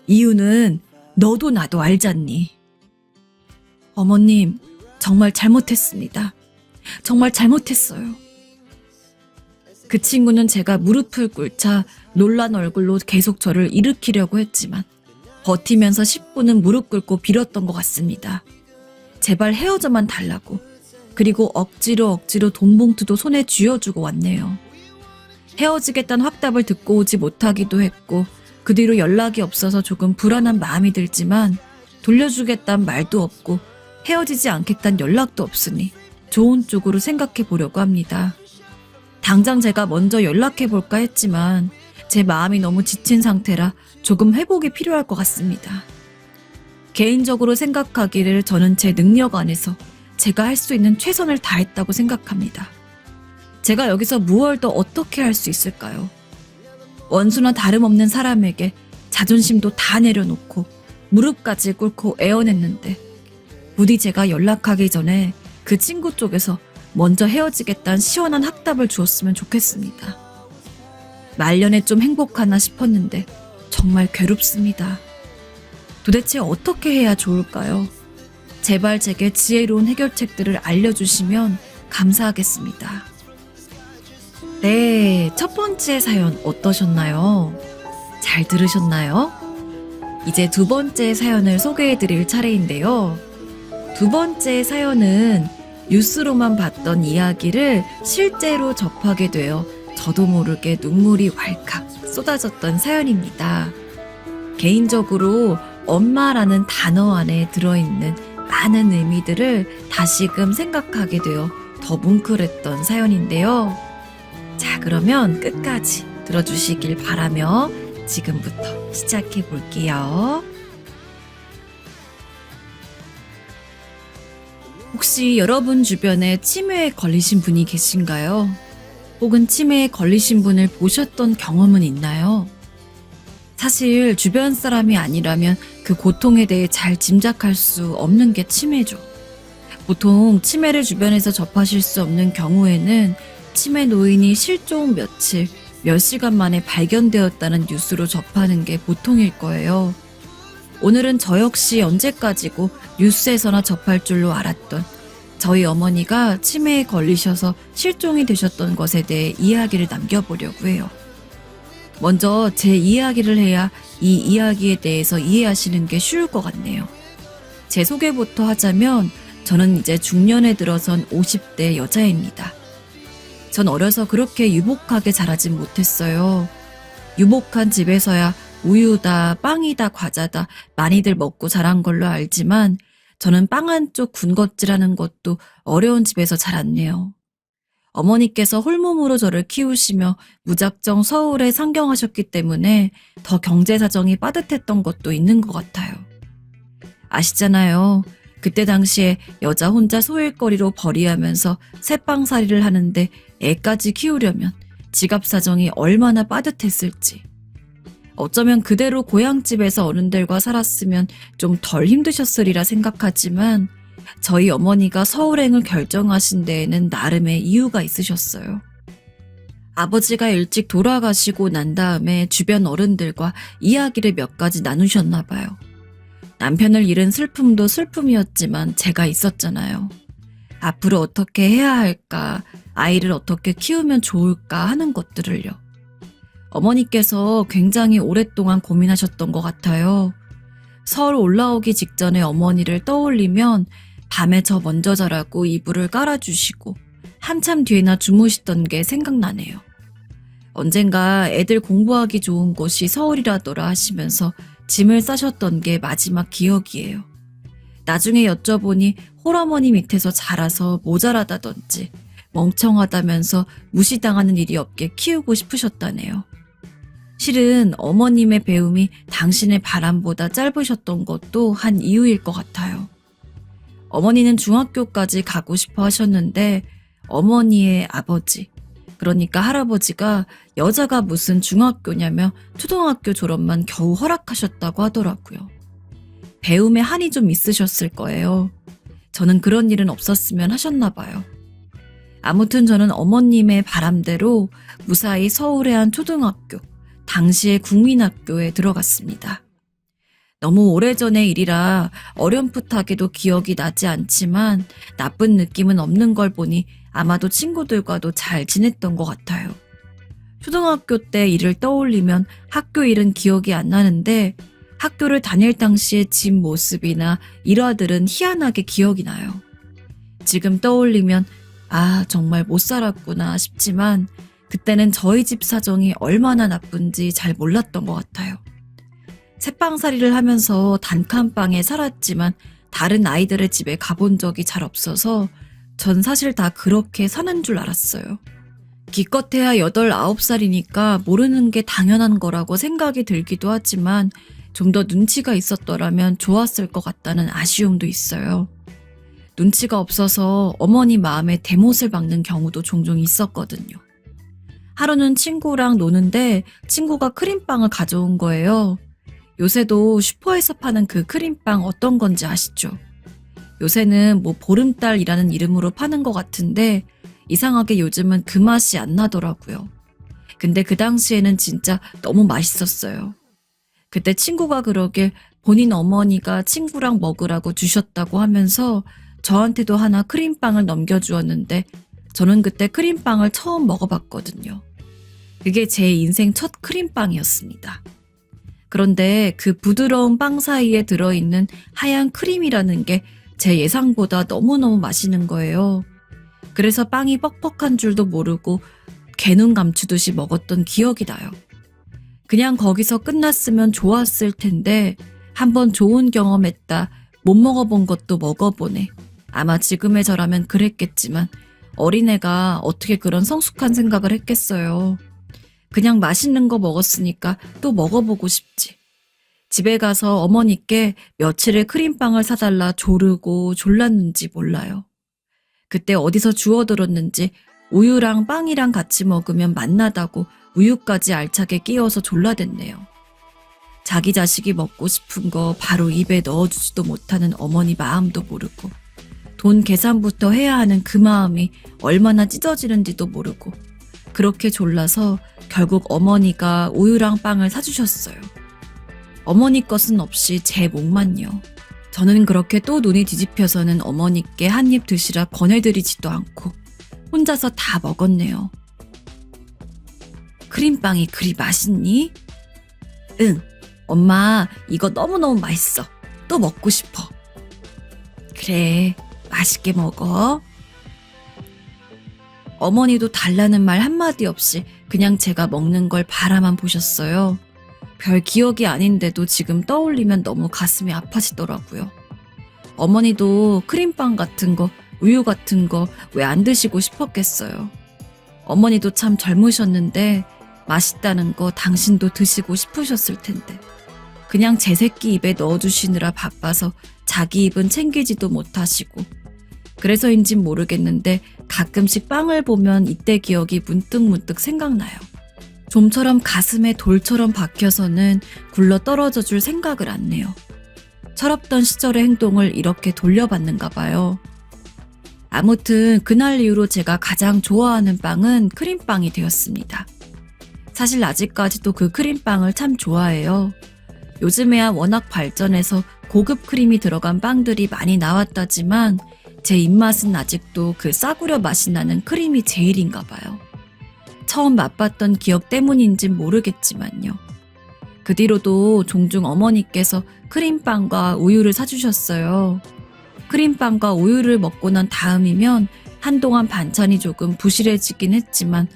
이유는 너도 나도 알잖니. 어머님, 정말 잘못했습니다. 정말 잘못했어요. 그 친구는 제가 무릎을 꿇자 놀란 얼굴로 계속 저를 일으키려고 했지만 버티면서 10분은 무릎 꿇고 빌었던 것 같습니다. 제발 헤어져만 달라고. 그리고 억지로 돈 봉투도 손에 쥐어주고 왔네요. 헤어지겠다는 확답을 듣고 오지 못하기도 했고 그 뒤로 연락이 없어서 조금 불안한 마음이 들지만 돌려주겠다는 말도 없고 헤어지지 않겠다는 연락도 없으니 좋은 쪽으로 생각해 보려고 합니다. 당장 제가 먼저 연락해 볼까 했지만 제 마음이 너무 지친 상태라 조금 회복이 필요할 것 같습니다. 개인적으로 생각하기를 저는 제 능력 안에서 제가 할 수 있는 최선을 다했다고 생각합니다. 제가 여기서 무얼 더 어떻게 할 수 있을까요? 원수나 다름없는 사람에게 자존심도 다 내려놓고 무릎까지 꿇고 애원했는데 부디 제가 연락하기 전에 그 친구 쪽에서 먼저 헤어지겠다는 시원한 확답을 주었으면 좋겠습니다. 말년에 좀 행복하나 싶었는데 정말 괴롭습니다. 도대체 어떻게 해야 좋을까요? 제발 제게 지혜로운 해결책들을 알려주시면 감사하겠습니다. 네, 첫 번째 사연 어떠셨나요? 잘 들으셨나요? 이제 두 번째 사연을 소개해드릴 차례인데요. 두 번째 사연은 뉴스로만 봤던 이야기를 실제로 접하게 되어 저도 모르게 눈물이 왈칵 쏟아졌던 사연입니다. 개인적으로 엄마라는 단어 안에 들어있는 많은 의미들을 다시금 생각하게 되어 더 뭉클했던 사연인데요. 자, 그러면 끝까지 들어주시길 바라며 지금부터 시작해 볼게요. 혹시 여러분 주변에 치매에 걸리신 분이 계신가요? 혹은 치매에 걸리신 분을 보셨던 경험은 있나요? 사실 주변 사람이 아니라면 그 고통에 대해 잘 짐작할 수 없는 게 치매죠. 보통 치매를 주변에서 접하실 수 없는 경우에는 치매 노인이 실종 며칠 몇 시간 만에 발견되었다는 뉴스로 접하는 게 보통일 거예요. 오늘은 저 역시 언제까지고 뉴스에서나 접할 줄로 알았던 저희 어머니가 치매에 걸리셔서 실종이 되셨던 것에 대해 이야기를 남겨보려고 해요. 먼저 제 이야기를 해야 이 이야기에 대해서 이해하시는 게 쉬울 것 같네요. 제 소개부터 하자면 저는 이제 중년에 들어선 50대 여자입니다. 전 어려서 그렇게 유복하게 자라진 못했어요. 유복한 집에서야 우유다, 빵이다, 과자다 많이들 먹고 자란 걸로 알지만 저는 빵 한쪽 군것질하는 것도 어려운 집에서 자랐네요. 어머니께서 홀몸으로 저를 키우시며 무작정 서울에 상경하셨기 때문에 더 경제 사정이 빠듯했던 것도 있는 것 같아요. 아시잖아요. 그때 당시에 여자 혼자 소일거리로 벌이하면서 새빵살이를 하는데 애까지 키우려면 지갑 사정이 얼마나 빠듯했을지. 어쩌면 그대로 고향집에서 어른들과 살았으면 좀 덜 힘드셨으리라 생각하지만 저희 어머니가 서울행을 결정하신 데에는 나름의 이유가 있으셨어요. 아버지가 일찍 돌아가시고 난 다음에 주변 어른들과 이야기를 몇 가지 나누셨나 봐요. 남편을 잃은 슬픔도 슬픔이었지만 제가 있었잖아요. 앞으로 어떻게 해야 할까, 아이를 어떻게 키우면 좋을까 하는 것들을요. 어머니께서 굉장히 오랫동안 고민하셨던 것 같아요. 서울 올라오기 직전에 어머니를 떠올리면 밤에 저 먼저 자라고 이불을 깔아주시고 한참 뒤에나 주무시던 게 생각나네요. 언젠가 애들 공부하기 좋은 곳이 서울이라더라 하시면서 짐을 싸셨던 게 마지막 기억이에요. 나중에 여쭤보니 홀어머니 밑에서 자라서 모자라다든지 멍청하다면서 무시당하는 일이 없게 키우고 싶으셨다네요. 실은 어머님의 배움이 당신의 바람보다 짧으셨던 것도 한 이유일 것 같아요. 어머니는 중학교까지 가고 싶어 하셨는데 어머니의 아버지, 그러니까 할아버지가 여자가 무슨 중학교냐며 초등학교 졸업만 겨우 허락하셨다고 하더라고요. 배움에 한이 좀 있으셨을 거예요. 저는 그런 일은 없었으면 하셨나 봐요. 아무튼 저는 어머님의 바람대로 무사히 서울의 한 초등학교, 당시의 국민학교에 들어갔습니다. 너무 오래전의 일이라 어렴풋하게도 기억이 나지 않지만 나쁜 느낌은 없는 걸 보니 아마도 친구들과도 잘 지냈던 것 같아요. 초등학교 때 일을 떠올리면 학교 일은 기억이 안 나는데 학교를 다닐 당시의 집 모습이나 일화들은 희한하게 기억이 나요. 지금 떠올리면 아, 정말 못 살았구나 싶지만 그때는 저희 집 사정이 얼마나 나쁜지 잘 몰랐던 것 같아요. 새빵살이를 하면서 단칸방에 살았지만 다른 아이들의 집에 가본 적이 잘 없어서 전 사실 다 그렇게 사는 줄 알았어요. 기껏해야 8, 9살이니까 모르는 게 당연한 거라고 생각이 들기도 하지만 좀 더 눈치가 있었더라면 좋았을 것 같다는 아쉬움도 있어요. 눈치가 없어서 어머니 마음에 대못을 박는 경우도 종종 있었거든요. 하루는 친구랑 노는데 친구가 크림빵을 가져온 거예요. 요새도 슈퍼에서 파는 그 크림빵 어떤 건지 아시죠? 요새는 뭐 보름달이라는 이름으로 파는 것 같은데 이상하게 요즘은 그 맛이 안 나더라고요. 근데 그 당시에는 진짜 너무 맛있었어요. 그때 친구가 그러길 본인 어머니가 친구랑 먹으라고 주셨다고 하면서 저한테도 하나 크림빵을 넘겨주었는데 저는 그때 크림빵을 처음 먹어봤거든요. 그게 제 인생 첫 크림빵이었습니다. 그런데 그 부드러운 빵 사이에 들어있는 하얀 크림이라는 게 제 예상보다 너무너무 맛있는 거예요. 그래서 빵이 뻑뻑한 줄도 모르고 개눈 감추듯이 먹었던 기억이 나요. 그냥 거기서 끝났으면 좋았을 텐데 한번 좋은 경험했다, 못 먹어본 것도 먹어보네. 아마 지금의 저라면 그랬겠지만 어린애가 어떻게 그런 성숙한 생각을 했겠어요. 그냥 맛있는 거 먹었으니까 또 먹어보고 싶지. 집에 가서 어머니께 며칠을 크림빵을 사달라 조르고 졸랐는지 몰라요. 그때 어디서 주워들었는지 우유랑 빵이랑 같이 먹으면 맛나다고 우유까지 알차게 끼워서 졸라댔네요. 자기 자식이 먹고 싶은 거 바로 입에 넣어주지도 못하는 어머니 마음도 모르고 돈 계산부터 해야 하는 그 마음이 얼마나 찢어지는지도 모르고 그렇게 졸라서 결국 어머니가 우유랑 빵을 사주셨어요. 어머니 것은 없이 제 몫만요. 저는 그렇게 또 눈이 뒤집혀서는 어머니께 한 입 드시라 권해드리지도 않고 혼자서 다 먹었네요. 크림빵이 그리 맛있니? 응, 엄마 이거 너무너무 맛있어. 또 먹고 싶어. 그래, 맛있게 먹어. 어머니도 달라는 말 한마디 없이 그냥 제가 먹는 걸 바라만 보셨어요. 별 기억이 아닌데도 지금 떠올리면 너무 가슴이 아파지더라고요. 어머니도 크림빵 같은 거, 우유 같은 거 왜 안 드시고 싶었겠어요. 어머니도 참 젊으셨는데 맛있다는 거 당신도 드시고 싶으셨을 텐데 그냥 제 새끼 입에 넣어주시느라 바빠서 자기 입은 챙기지도 못하시고 그래서인진 모르겠는데 가끔씩 빵을 보면 이때 기억이 문득문득 생각나요. 좀처럼 가슴에 돌처럼 박혀서는 굴러 떨어져 줄 생각을 안 내요. 철없던 시절의 행동을 이렇게 돌려받는가 봐요. 아무튼 그날 이후로 제가 가장 좋아하는 빵은 크림빵이 되었습니다. 사실 아직까지도 그 크림빵을 참 좋아해요. 요즘에야 워낙 발전해서 고급 크림이 들어간 빵들이 많이 나왔다지만 제 입맛은 아직도 그 싸구려 맛이 나는 크림이 제일인가 봐요. 처음 맛봤던 기억 때문인진 모르겠지만요. 그 뒤로도 종종 어머니께서 크림빵과 우유를 사주셨어요. 크림빵과 우유를 먹고 난 다음이면 한동안 반찬이 조금 부실해지긴 했지만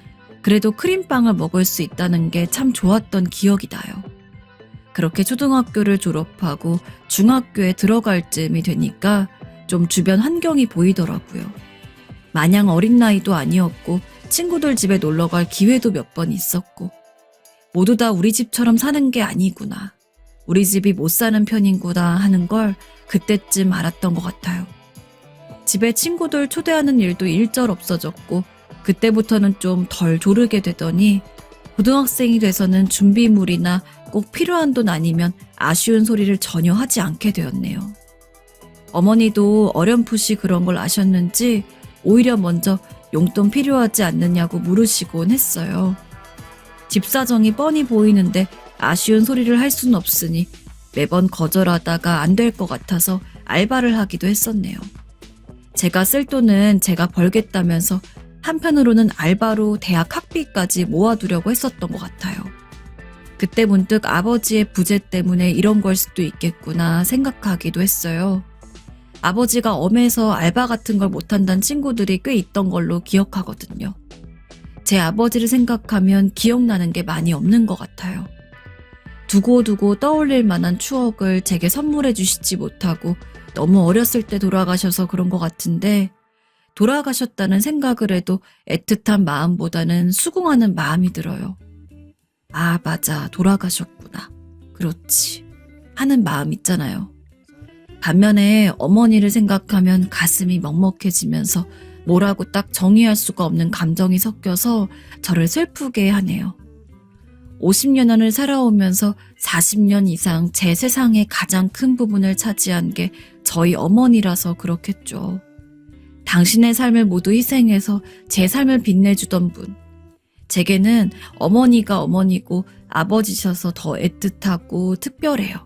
그래도 크림빵을 먹을 수 있다는 게 참 좋았던 기억이 나요. 그렇게 초등학교를 졸업하고 중학교에 들어갈 쯤이 되니까 좀 주변 환경이 보이더라고요. 마냥 어린 나이도 아니었고 친구들 집에 놀러갈 기회도 몇 번 있었고 모두 다 우리 집처럼 사는 게 아니구나. 우리 집이 못 사는 편인구나 하는 걸 그때쯤 알았던 것 같아요. 집에 친구들 초대하는 일도 일절 없어졌고 그때부터는 좀 덜 조르게 되더니 고등학생이 돼서는 준비물이나 꼭 필요한 돈 아니면 아쉬운 소리를 전혀 하지 않게 되었네요. 어머니도 어렴풋이 그런 걸 아셨는지 오히려 먼저 용돈 필요하지 않느냐고 물으시곤 했어요. 집 사정이 뻔히 보이는데 아쉬운 소리를 할 수는 없으니 매번 거절하다가 안 될 것 같아서 알바를 하기도 했었네요. 제가 쓸 돈은 제가 벌겠다면서 한편으로는 알바로 대학 학비까지 모아두려고 했었던 것 같아요. 그때 문득 아버지의 부재 때문에 이런 걸 수도 있겠구나 생각하기도 했어요. 아버지가 엄해서 알바 같은 걸 못한다는 친구들이 꽤 있던 걸로 기억하거든요. 제 아버지를 생각하면 기억나는 게 많이 없는 것 같아요. 두고두고 떠올릴 만한 추억을 제게 선물해 주시지 못하고 너무 어렸을 때 돌아가셔서 그런 것 같은데 돌아가셨다는 생각을 해도 애틋한 마음보다는 수긍하는 마음이 들어요. 아, 맞아. 돌아가셨구나. 그렇지. 하는 마음 있잖아요. 반면에 어머니를 생각하면 가슴이 먹먹해지면서 뭐라고 딱 정의할 수가 없는 감정이 섞여서 저를 슬프게 하네요. 50년을 살아오면서 40년 이상 제 세상의 가장 큰 부분을 차지한 게 저희 어머니라서 그렇겠죠. 당신의 삶을 모두 희생해서 제 삶을 빛내주던 분. 제게는 어머니가 어머니고 아버지셔서 더 애틋하고 특별해요.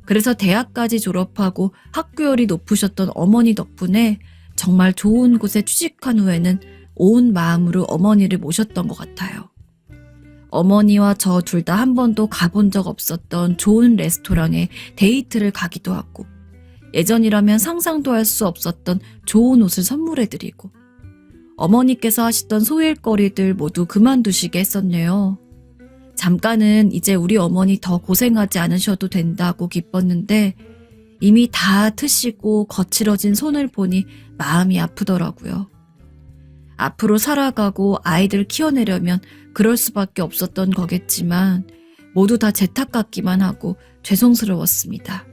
그래서 대학까지 졸업하고 학교열이 높으셨던 어머니 덕분에 정말 좋은 곳에 취직한 후에는 온 마음으로 어머니를 모셨던 것 같아요. 어머니와 저 둘 다 한 번도 가본 적 없었던 좋은 레스토랑에 데이트를 가기도 하고 예전이라면 상상도 할 수 없었던 좋은 옷을 선물해드리고 어머니께서 하시던 소일거리들 모두 그만두시게 했었네요. 잠깐은 이제 우리 어머니 더 고생하지 않으셔도 된다고 기뻤는데 이미 다 트시고 거칠어진 손을 보니 마음이 아프더라고요. 앞으로 살아가고 아이들 키워내려면 그럴 수밖에 없었던 거겠지만 모두 다 제 탓 같기만 하고 죄송스러웠습니다.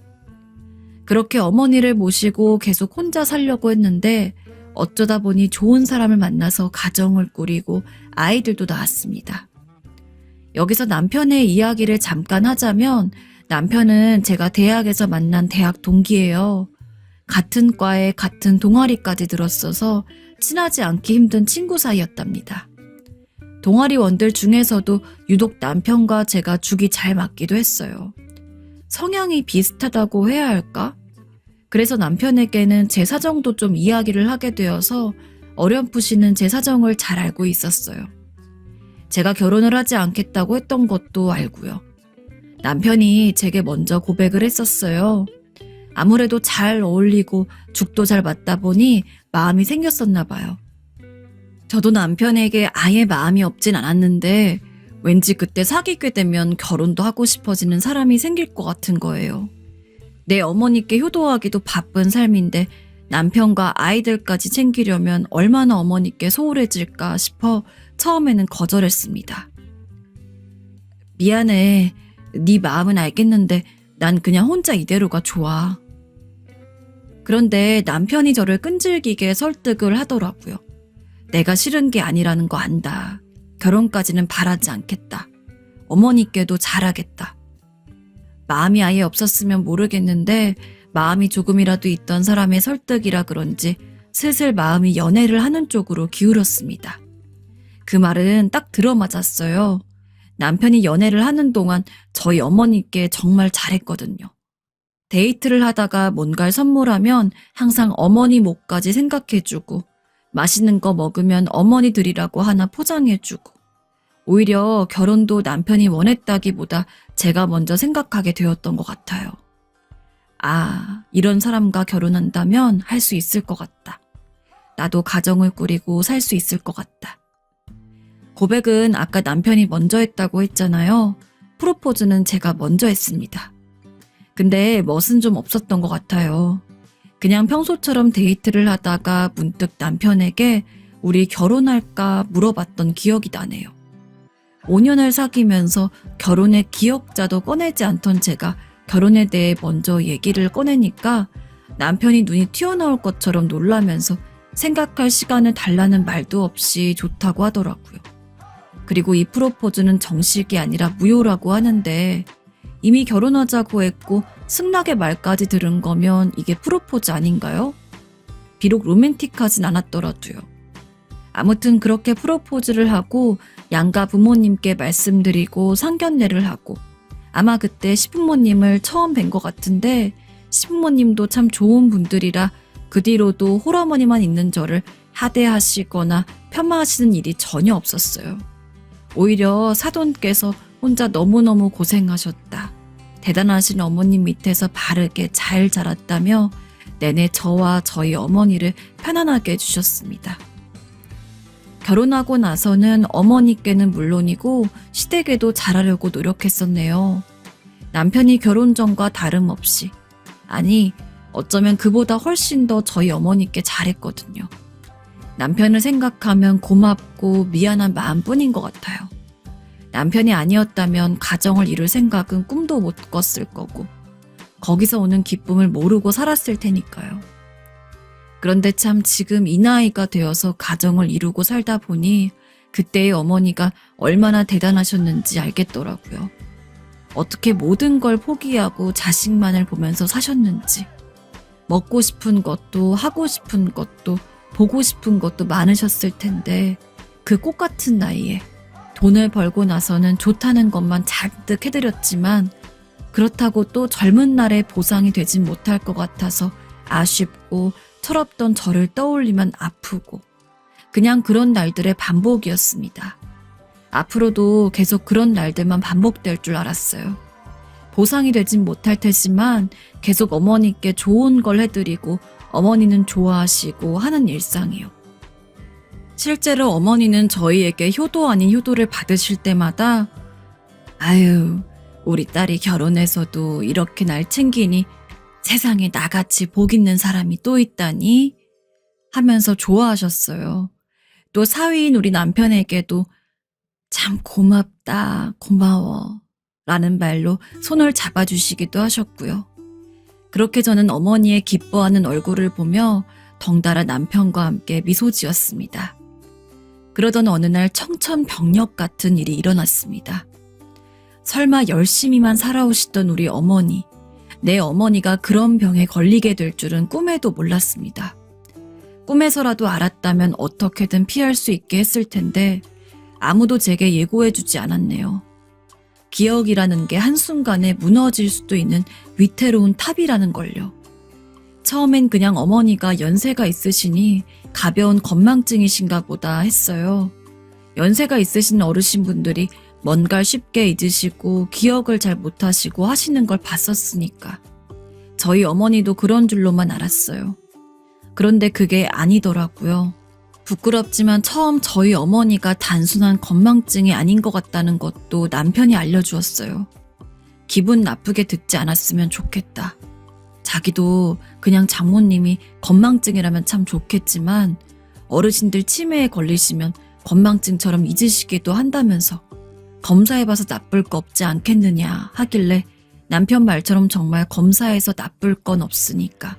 그렇게 어머니를 모시고 계속 혼자 살려고 했는데 어쩌다 보니 좋은 사람을 만나서 가정을 꾸리고 아이들도 낳았습니다. 여기서 남편의 이야기를 잠깐 하자면 남편은 제가 대학에서 만난 대학 동기예요. 같은 과에 같은 동아리까지 들었어서 친하지 않기 힘든 친구 사이였답니다. 동아리원들 중에서도 유독 남편과 제가 죽이 잘 맞기도 했어요. 성향이 비슷하다고 해야 할까? 그래서 남편에게는 제 사정도 좀 이야기를 하게 되어서 어렴풋이는 제 사정을 잘 알고 있었어요. 제가 결혼을 하지 않겠다고 했던 것도 알고요. 남편이 제게 먼저 고백을 했었어요. 아무래도 잘 어울리고 죽도 잘 맞다 보니 마음이 생겼었나 봐요. 저도 남편에게 아예 마음이 없진 않았는데 왠지 그때 사귀게 되면 결혼도 하고 싶어지는 사람이 생길 것 같은 거예요. 내 어머니께 효도하기도 바쁜 삶인데 남편과 아이들까지 챙기려면 얼마나 어머니께 소홀해질까 싶어 처음에는 거절했습니다. 미안해. 네 마음은 알겠는데 난 그냥 혼자 이대로가 좋아. 그런데 남편이 저를 끈질기게 설득을 하더라고요. 내가 싫은 게 아니라는 거 안다. 결혼까지는 바라지 않겠다. 어머니께도 잘하겠다. 마음이 아예 없었으면 모르겠는데 마음이 조금이라도 있던 사람의 설득이라 그런지 슬슬 마음이 연애를 하는 쪽으로 기울었습니다. 그 말은 딱 들어맞았어요. 남편이 연애를 하는 동안 저희 어머니께 정말 잘했거든요. 데이트를 하다가 뭔가를 선물하면 항상 어머니 몫까지 생각해주고 맛있는 거 먹으면 어머니 드리라고 하나 포장해주고 오히려 결혼도 남편이 원했다기보다 제가 먼저 생각하게 되었던 것 같아요. 아, 이런 사람과 결혼한다면 할 수 있을 것 같다. 나도 가정을 꾸리고 살 수 있을 것 같다. 고백은 아까 남편이 먼저 했다고 했잖아요. 프로포즈는 제가 먼저 했습니다. 근데 멋은 좀 없었던 것 같아요. 그냥 평소처럼 데이트를 하다가 문득 남편에게 우리 결혼할까 물어봤던 기억이 나네요. 5년을 사귀면서 결혼의 기억자도 꺼내지 않던 제가 결혼에 대해 먼저 얘기를 꺼내니까 남편이 눈이 튀어나올 것처럼 놀라면서 생각할 시간을 달라는 말도 없이 좋다고 하더라고요. 그리고 이 프로포즈는 정식이 아니라 무효라고 하는데 이미 결혼하자고 했고 승낙의 말까지 들은 거면 이게 프로포즈 아닌가요? 비록 로맨틱하진 않았더라도요. 아무튼 그렇게 프로포즈를 하고 양가 부모님께 말씀드리고 상견례를 하고 아마 그때 시부모님을 처음 뵌 것 같은데 시부모님도 참 좋은 분들이라 그 뒤로도 홀어머니만 있는 저를 하대하시거나 폄하하시는 일이 전혀 없었어요. 오히려 사돈께서 혼자 너무너무 고생하셨다. 대단하신 어머님 밑에서 바르게 잘 자랐다며 내내 저와 저희 어머니를 편안하게 해주셨습니다. 결혼하고 나서는 어머니께는 물론이고 시댁에도 잘하려고 노력했었네요. 남편이 결혼 전과 다름없이, 아니 어쩌면 그보다 훨씬 더 저희 어머니께 잘했거든요. 남편을 생각하면 고맙고 미안한 마음뿐인 것 같아요. 남편이 아니었다면 가정을 이룰 생각은 꿈도 못 꿨을 거고 거기서 오는 기쁨을 모르고 살았을 테니까요. 그런데 참 지금 이 나이가 되어서 가정을 이루고 살다 보니 그때의 어머니가 얼마나 대단하셨는지 알겠더라고요. 어떻게 모든 걸 포기하고 자식만을 보면서 사셨는지. 먹고 싶은 것도 하고 싶은 것도 보고 싶은 것도 많으셨을 텐데 그 꽃 같은 나이에 돈을 벌고 나서는 좋다는 것만 잔뜩 해드렸지만 그렇다고 또 젊은 날에 보상이 되진 못할 것 같아서 아쉽고 철없던 저를 떠올리면 아프고 그냥 그런 날들의 반복이었습니다. 앞으로도 계속 그런 날들만 반복될 줄 알았어요. 보상이 되진 못할 테지만 계속 어머니께 좋은 걸 해드리고 어머니는 좋아하시고 하는 일상이요. 실제로 어머니는 저희에게 효도 아닌 효도를 받으실 때마다 아유, 우리 딸이 결혼해서도 이렇게 날 챙기니 세상에 나같이 복 있는 사람이 또 있다니 하면서 좋아하셨어요. 또 사위인 우리 남편에게도 참 고맙다, 고마워 라는 말로 손을 잡아주시기도 하셨고요. 그렇게 저는 어머니의 기뻐하는 얼굴을 보며 덩달아 남편과 함께 미소 지었습니다. 그러던 어느 날 청천벽력 같은 일이 일어났습니다. 설마 열심히만 살아오시던 우리 어머니, 내 어머니가 그런 병에 걸리게 될 줄은 꿈에도 몰랐습니다. 꿈에서라도 알았다면 어떻게든 피할 수 있게 했을 텐데 아무도 제게 예고해주지 않았네요. 기억이라는 게 한순간에 무너질 수도 있는 위태로운 탑이라는 걸요. 처음엔 그냥 어머니가 연세가 있으시니 가벼운 건망증이신가 보다 했어요. 연세가 있으신 어르신분들이 뭔가를 쉽게 잊으시고 기억을 잘 못하시고 하시는 걸 봤었으니까. 저희 어머니도 그런 줄로만 알았어요. 그런데 그게 아니더라고요. 부끄럽지만 처음 저희 어머니가 단순한 건망증이 아닌 것 같다는 것도 남편이 알려주었어요. 기분 나쁘게 듣지 않았으면 좋겠다. 자기도 그냥 장모님이 건망증이라면 참 좋겠지만 어르신들 치매에 걸리시면 건망증처럼 잊으시기도 한다면서 검사해봐서 나쁠 거 없지 않겠느냐 하길래 남편 말처럼 정말 검사해서 나쁠 건 없으니까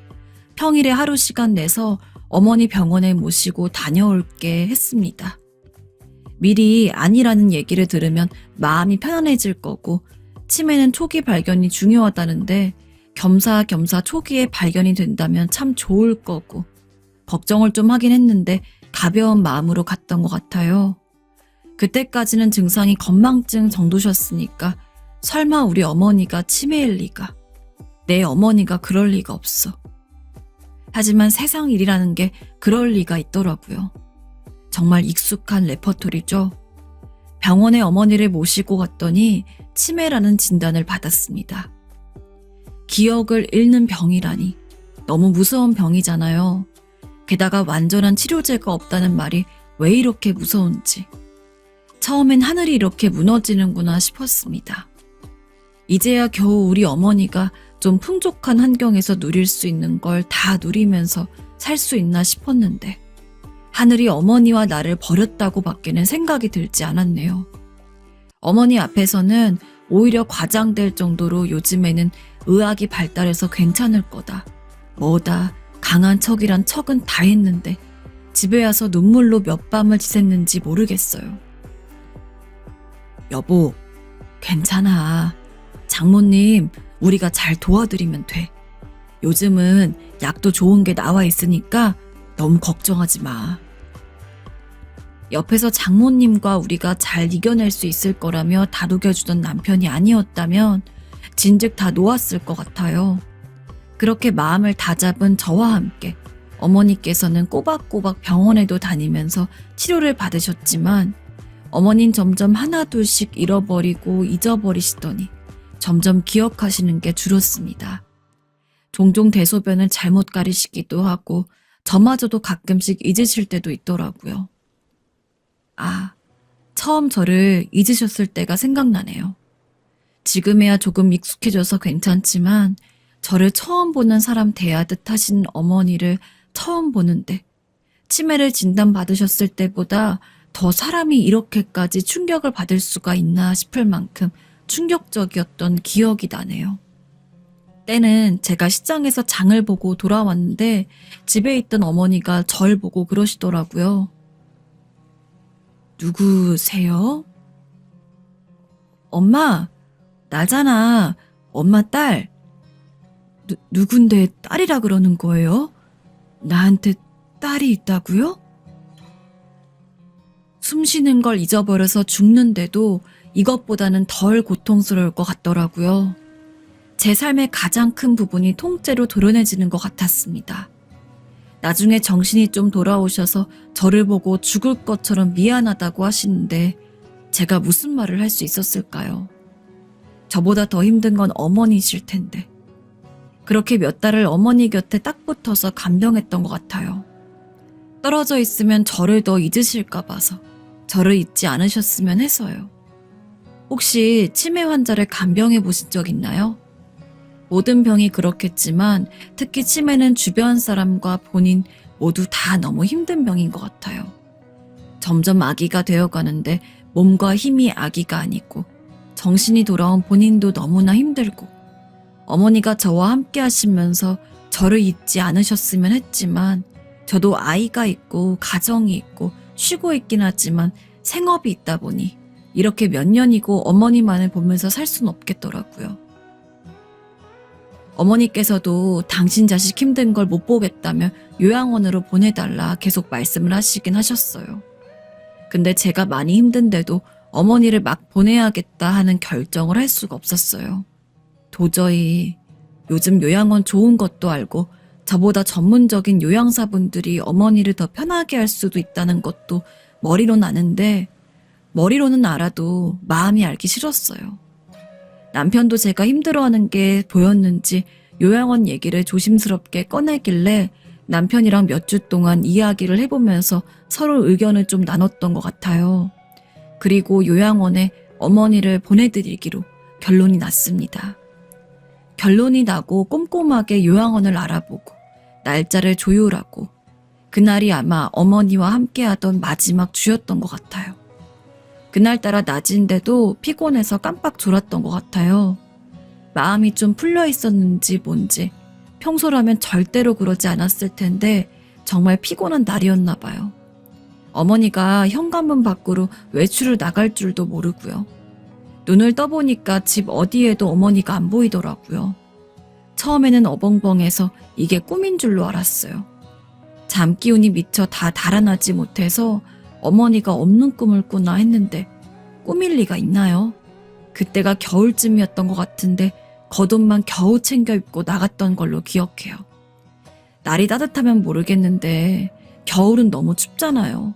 평일에 하루 시간 내서 어머니 병원에 모시고 다녀올게 했습니다. 미리 아니라는 얘기를 들으면 마음이 편안해질 거고 치매는 초기 발견이 중요하다는데 겸사겸사 초기에 발견이 된다면 참 좋을 거고 걱정을 좀 하긴 했는데 가벼운 마음으로 갔던 것 같아요. 그때까지는 증상이 건망증 정도셨으니까 설마 우리 어머니가 치매일 리가. 내 어머니가 그럴 리가 없어. 하지만 세상 일이라는 게 그럴 리가 있더라고요. 정말 익숙한 레퍼토리죠. 병원에 어머니를 모시고 갔더니 치매라는 진단을 받았습니다. 기억을 잃는 병이라니 너무 무서운 병이잖아요. 게다가 완전한 치료제가 없다는 말이 왜 이렇게 무서운지. 처음엔 하늘이 이렇게 무너지는구나 싶었습니다. 이제야 겨우 우리 어머니가 좀 풍족한 환경에서 누릴 수 있는 걸 다 누리면서 살 수 있나 싶었는데 하늘이 어머니와 나를 버렸다고 밖에는 생각이 들지 않았네요. 어머니 앞에서는 오히려 과장될 정도로 요즘에는 의학이 발달해서 괜찮을 거다. 뭐다. 강한 척이란 척은 다 했는데 집에 와서 눈물로 몇 밤을 지샜는지 모르겠어요. 여보, 괜찮아. 장모님, 우리가 잘 도와드리면 돼. 요즘은 약도 좋은 게 나와 있으니까 너무 걱정하지 마. 옆에서 장모님과 우리가 잘 이겨낼 수 있을 거라며 다독여주던 남편이 아니었다면 진즉 다 놓았을 것 같아요. 그렇게 마음을 다잡은 저와 함께 어머니께서는 꼬박꼬박 병원에도 다니면서 치료를 받으셨지만 어머닌 점점 하나둘씩 잃어버리고 잊어버리시더니 점점 기억하시는 게 줄었습니다. 종종 대소변을 잘못 가리시기도 하고 저마저도 가끔씩 잊으실 때도 있더라고요. 아, 처음 저를 잊으셨을 때가 생각나네요. 지금에야 조금 익숙해져서 괜찮지만 저를 처음 보는 사람 대하듯 하신 어머니를 처음 보는데 치매를 진단받으셨을 때보다 더 사람이 이렇게까지 충격을 받을 수가 있나 싶을 만큼 충격적이었던 기억이 나네요. 때는 제가 시장에서 장을 보고 돌아왔는데 집에 있던 어머니가 절 보고 그러시더라고요. 누구세요? 엄마, 나잖아. 엄마 딸. 누군데 딸이라 그러는 거예요? 나한테 딸이 있다고요? 숨 쉬는 걸 잊어버려서 죽는데도 이것보다는 덜 고통스러울 것 같더라고요. 제 삶의 가장 큰 부분이 통째로 도려내지는 것 같았습니다. 나중에 정신이 좀 돌아오셔서 저를 보고 죽을 것처럼 미안하다고 하시는데 제가 무슨 말을 할 수 있었을까요? 저보다 더 힘든 건 어머니실 텐데. 그렇게 몇 달을 어머니 곁에 딱 붙어서 간병했던 것 같아요. 떨어져 있으면 저를 더 잊으실까 봐서 저를 잊지 않으셨으면 해서요. 혹시 치매 환자를 간병해 보신 적 있나요? 모든 병이 그렇겠지만 특히 치매는 주변 사람과 본인 모두 다 너무 힘든 병인 것 같아요. 점점 아기가 되어가는데 몸과 힘이 아기가 아니고 정신이 돌아온 본인도 너무나 힘들고 어머니가 저와 함께 하시면서 저를 잊지 않으셨으면 했지만 저도 아이가 있고 가정이 있고 쉬고 있긴 하지만 생업이 있다 보니 이렇게 몇 년이고 어머니만을 보면서 살 수는 없겠더라고요. 어머니께서도 당신 자식 힘든 걸 못 보겠다며 요양원으로 보내달라 계속 말씀을 하시긴 하셨어요. 근데 제가 많이 힘든데도 어머니를 막 보내야겠다 하는 결정을 할 수가 없었어요. 도저히 요즘 요양원 좋은 것도 알고 저보다 전문적인 요양사분들이 어머니를 더 편하게 할 수도 있다는 것도 머리로는 아는데 머리로는 알아도 마음이 알기 싫었어요. 남편도 제가 힘들어하는 게 보였는지 요양원 얘기를 조심스럽게 꺼내길래 남편이랑 몇 주 동안 이야기를 해보면서 서로 의견을 좀 나눴던 것 같아요. 그리고 요양원에 어머니를 보내드리기로 결론이 났습니다. 결론이 나고 꼼꼼하게 요양원을 알아보고 날짜를 조율하고 그날이 아마 어머니와 함께하던 마지막 주였던 것 같아요. 그날따라 낮인데도 피곤해서 깜빡 졸았던 것 같아요. 마음이 좀 풀려 있었는지 뭔지 평소라면 절대로 그러지 않았을 텐데 정말 피곤한 날이었나 봐요. 어머니가 현관문 밖으로 외출을 나갈 줄도 모르고요. 눈을 떠보니까 집 어디에도 어머니가 안 보이더라고요. 처음에는 어벙벙해서 이게 꿈인 줄로 알았어요. 잠 기운이 미쳐 다 달아나지 못해서 어머니가 없는 꿈을 꾸나 했는데 꿈일 리가 있나요? 그때가 겨울쯤이었던 것 같은데 겉옷만 겨우 챙겨 입고 나갔던 걸로 기억해요. 날이 따뜻하면 모르겠는데 겨울은 너무 춥잖아요.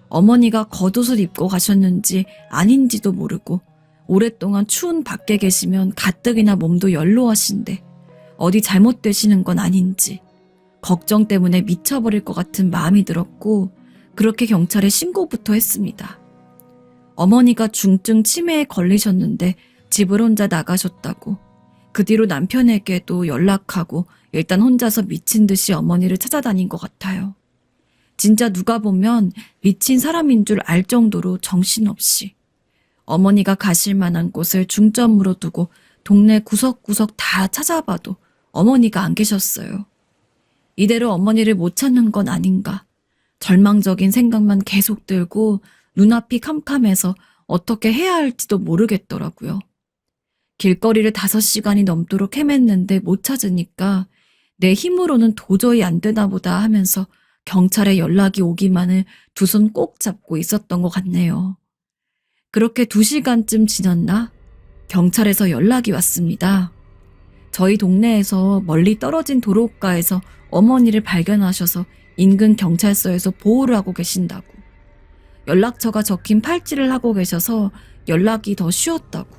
어머니가 겉옷을 입고 가셨는지 아닌지도 모르고 오랫동안 추운 밖에 계시면 가뜩이나 몸도 연로하신데 어디 잘못되시는 건 아닌지 걱정 때문에 미쳐버릴 것 같은 마음이 들었고 그렇게 경찰에 신고부터 했습니다. 어머니가 중증 치매에 걸리셨는데 집을 혼자 나가셨다고 그 뒤로 남편에게도 연락하고 일단 혼자서 미친 듯이 어머니를 찾아다닌 것 같아요. 진짜 누가 보면 미친 사람인 줄 알 정도로 정신없이 어머니가 가실 만한 곳을 중점으로 두고 동네 구석구석 다 찾아봐도 어머니가 안 계셨어요. 이대로 어머니를 못 찾는 건 아닌가. 절망적인 생각만 계속 들고 눈앞이 캄캄해서 어떻게 해야 할지도 모르겠더라고요. 길거리를 5시간이 넘도록 헤맸는데 못 찾으니까 내 힘으로는 도저히 안 되나 보다 하면서 경찰에 연락이 오기만을 두 손 꼭 잡고 있었던 것 같네요. 그렇게 2시간쯤 지났나? 경찰에서 연락이 왔습니다. 저희 동네에서 멀리 떨어진 도로가에서 어머니를 발견하셔서 인근 경찰서에서 보호를 하고 계신다고. 연락처가 적힌 팔찌를 하고 계셔서 연락이 더 쉬웠다고.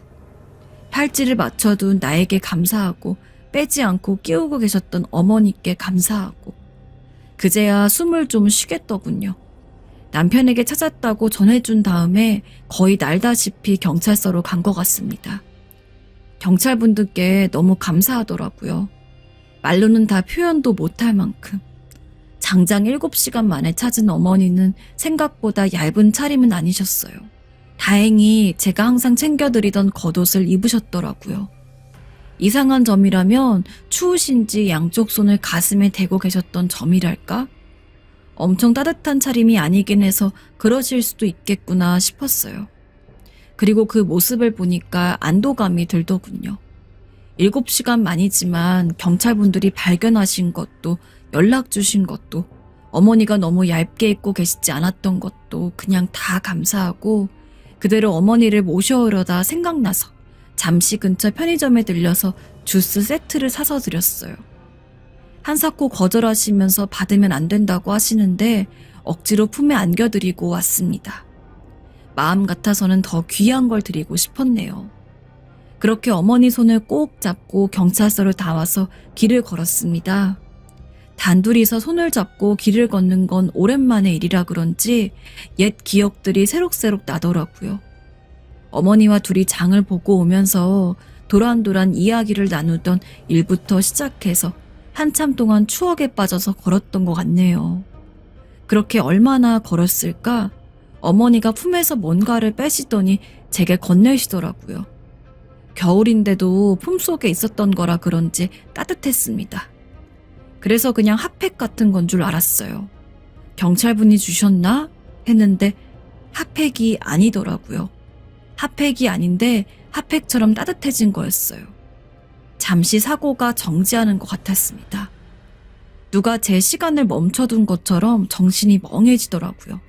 팔찌를 맞춰둔 나에게 감사하고 빼지 않고 끼우고 계셨던 어머니께 감사하고 그제야 숨을 좀 쉬겠더군요. 남편에게 찾았다고 전해준 다음에 거의 날다시피 경찰서로 간 것 같습니다. 경찰분들께 너무 감사하더라고요. 말로는 다 표현도 못할 만큼. 장장 7시간 만에 찾은 어머니는 생각보다 얇은 차림은 아니셨어요. 다행히 제가 항상 챙겨드리던 겉옷을 입으셨더라고요. 이상한 점이라면 추우신지 양쪽 손을 가슴에 대고 계셨던 점이랄까? 엄청 따뜻한 차림이 아니긴 해서 그러실 수도 있겠구나 싶었어요. 그리고 그 모습을 보니까 안도감이 들더군요. 7시간 만이지만 경찰분들이 발견하신 것도 연락 주신 것도 어머니가 너무 얇게 입고 계시지 않았던 것도 그냥 다 감사하고 그대로 어머니를 모셔오려다 생각나서 잠시 근처 편의점에 들려서 주스 세트를 사서 드렸어요. 한사코 거절하시면서 받으면 안 된다고 하시는데 억지로 품에 안겨드리고 왔습니다. 마음 같아서는 더 귀한 걸 드리고 싶었네요. 그렇게 어머니 손을 꼭 잡고 경찰서를 다 와서 길을 걸었습니다. 단둘이서 손을 잡고 길을 걷는 건 오랜만의 일이라 그런지 옛 기억들이 새록새록 나더라고요. 어머니와 둘이 장을 보고 오면서 도란도란 이야기를 나누던 일부터 시작해서 한참 동안 추억에 빠져서 걸었던 것 같네요. 그렇게 얼마나 걸었을까? 어머니가 품에서 뭔가를 빼시더니 제게 건네시더라고요. 겨울인데도 품속에 있었던 거라 그런지 따뜻했습니다. 그래서 그냥 핫팩 같은 건 줄 알았어요. 경찰분이 주셨나? 했는데 핫팩이 아니더라고요. 핫팩이 아닌데 핫팩처럼 따뜻해진 거였어요. 잠시 사고가 정지하는 것 같았습니다. 누가 제 시간을 멈춰둔 것처럼 정신이 멍해지더라고요.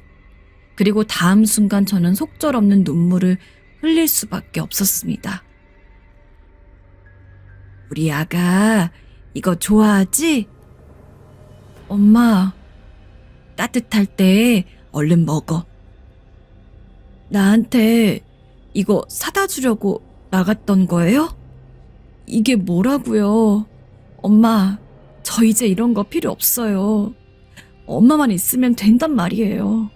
그리고 다음 순간 저는 속절없는 눈물을 흘릴 수밖에 없었습니다. 우리 아가 이거 좋아하지? 엄마, 따뜻할 때 얼른 먹어. 나한테 이거 사다 주려고 나갔던 거예요? 이게 뭐라고요? 엄마, 저 이제 이런 거 필요 없어요. 엄마만 있으면 된단 말이에요.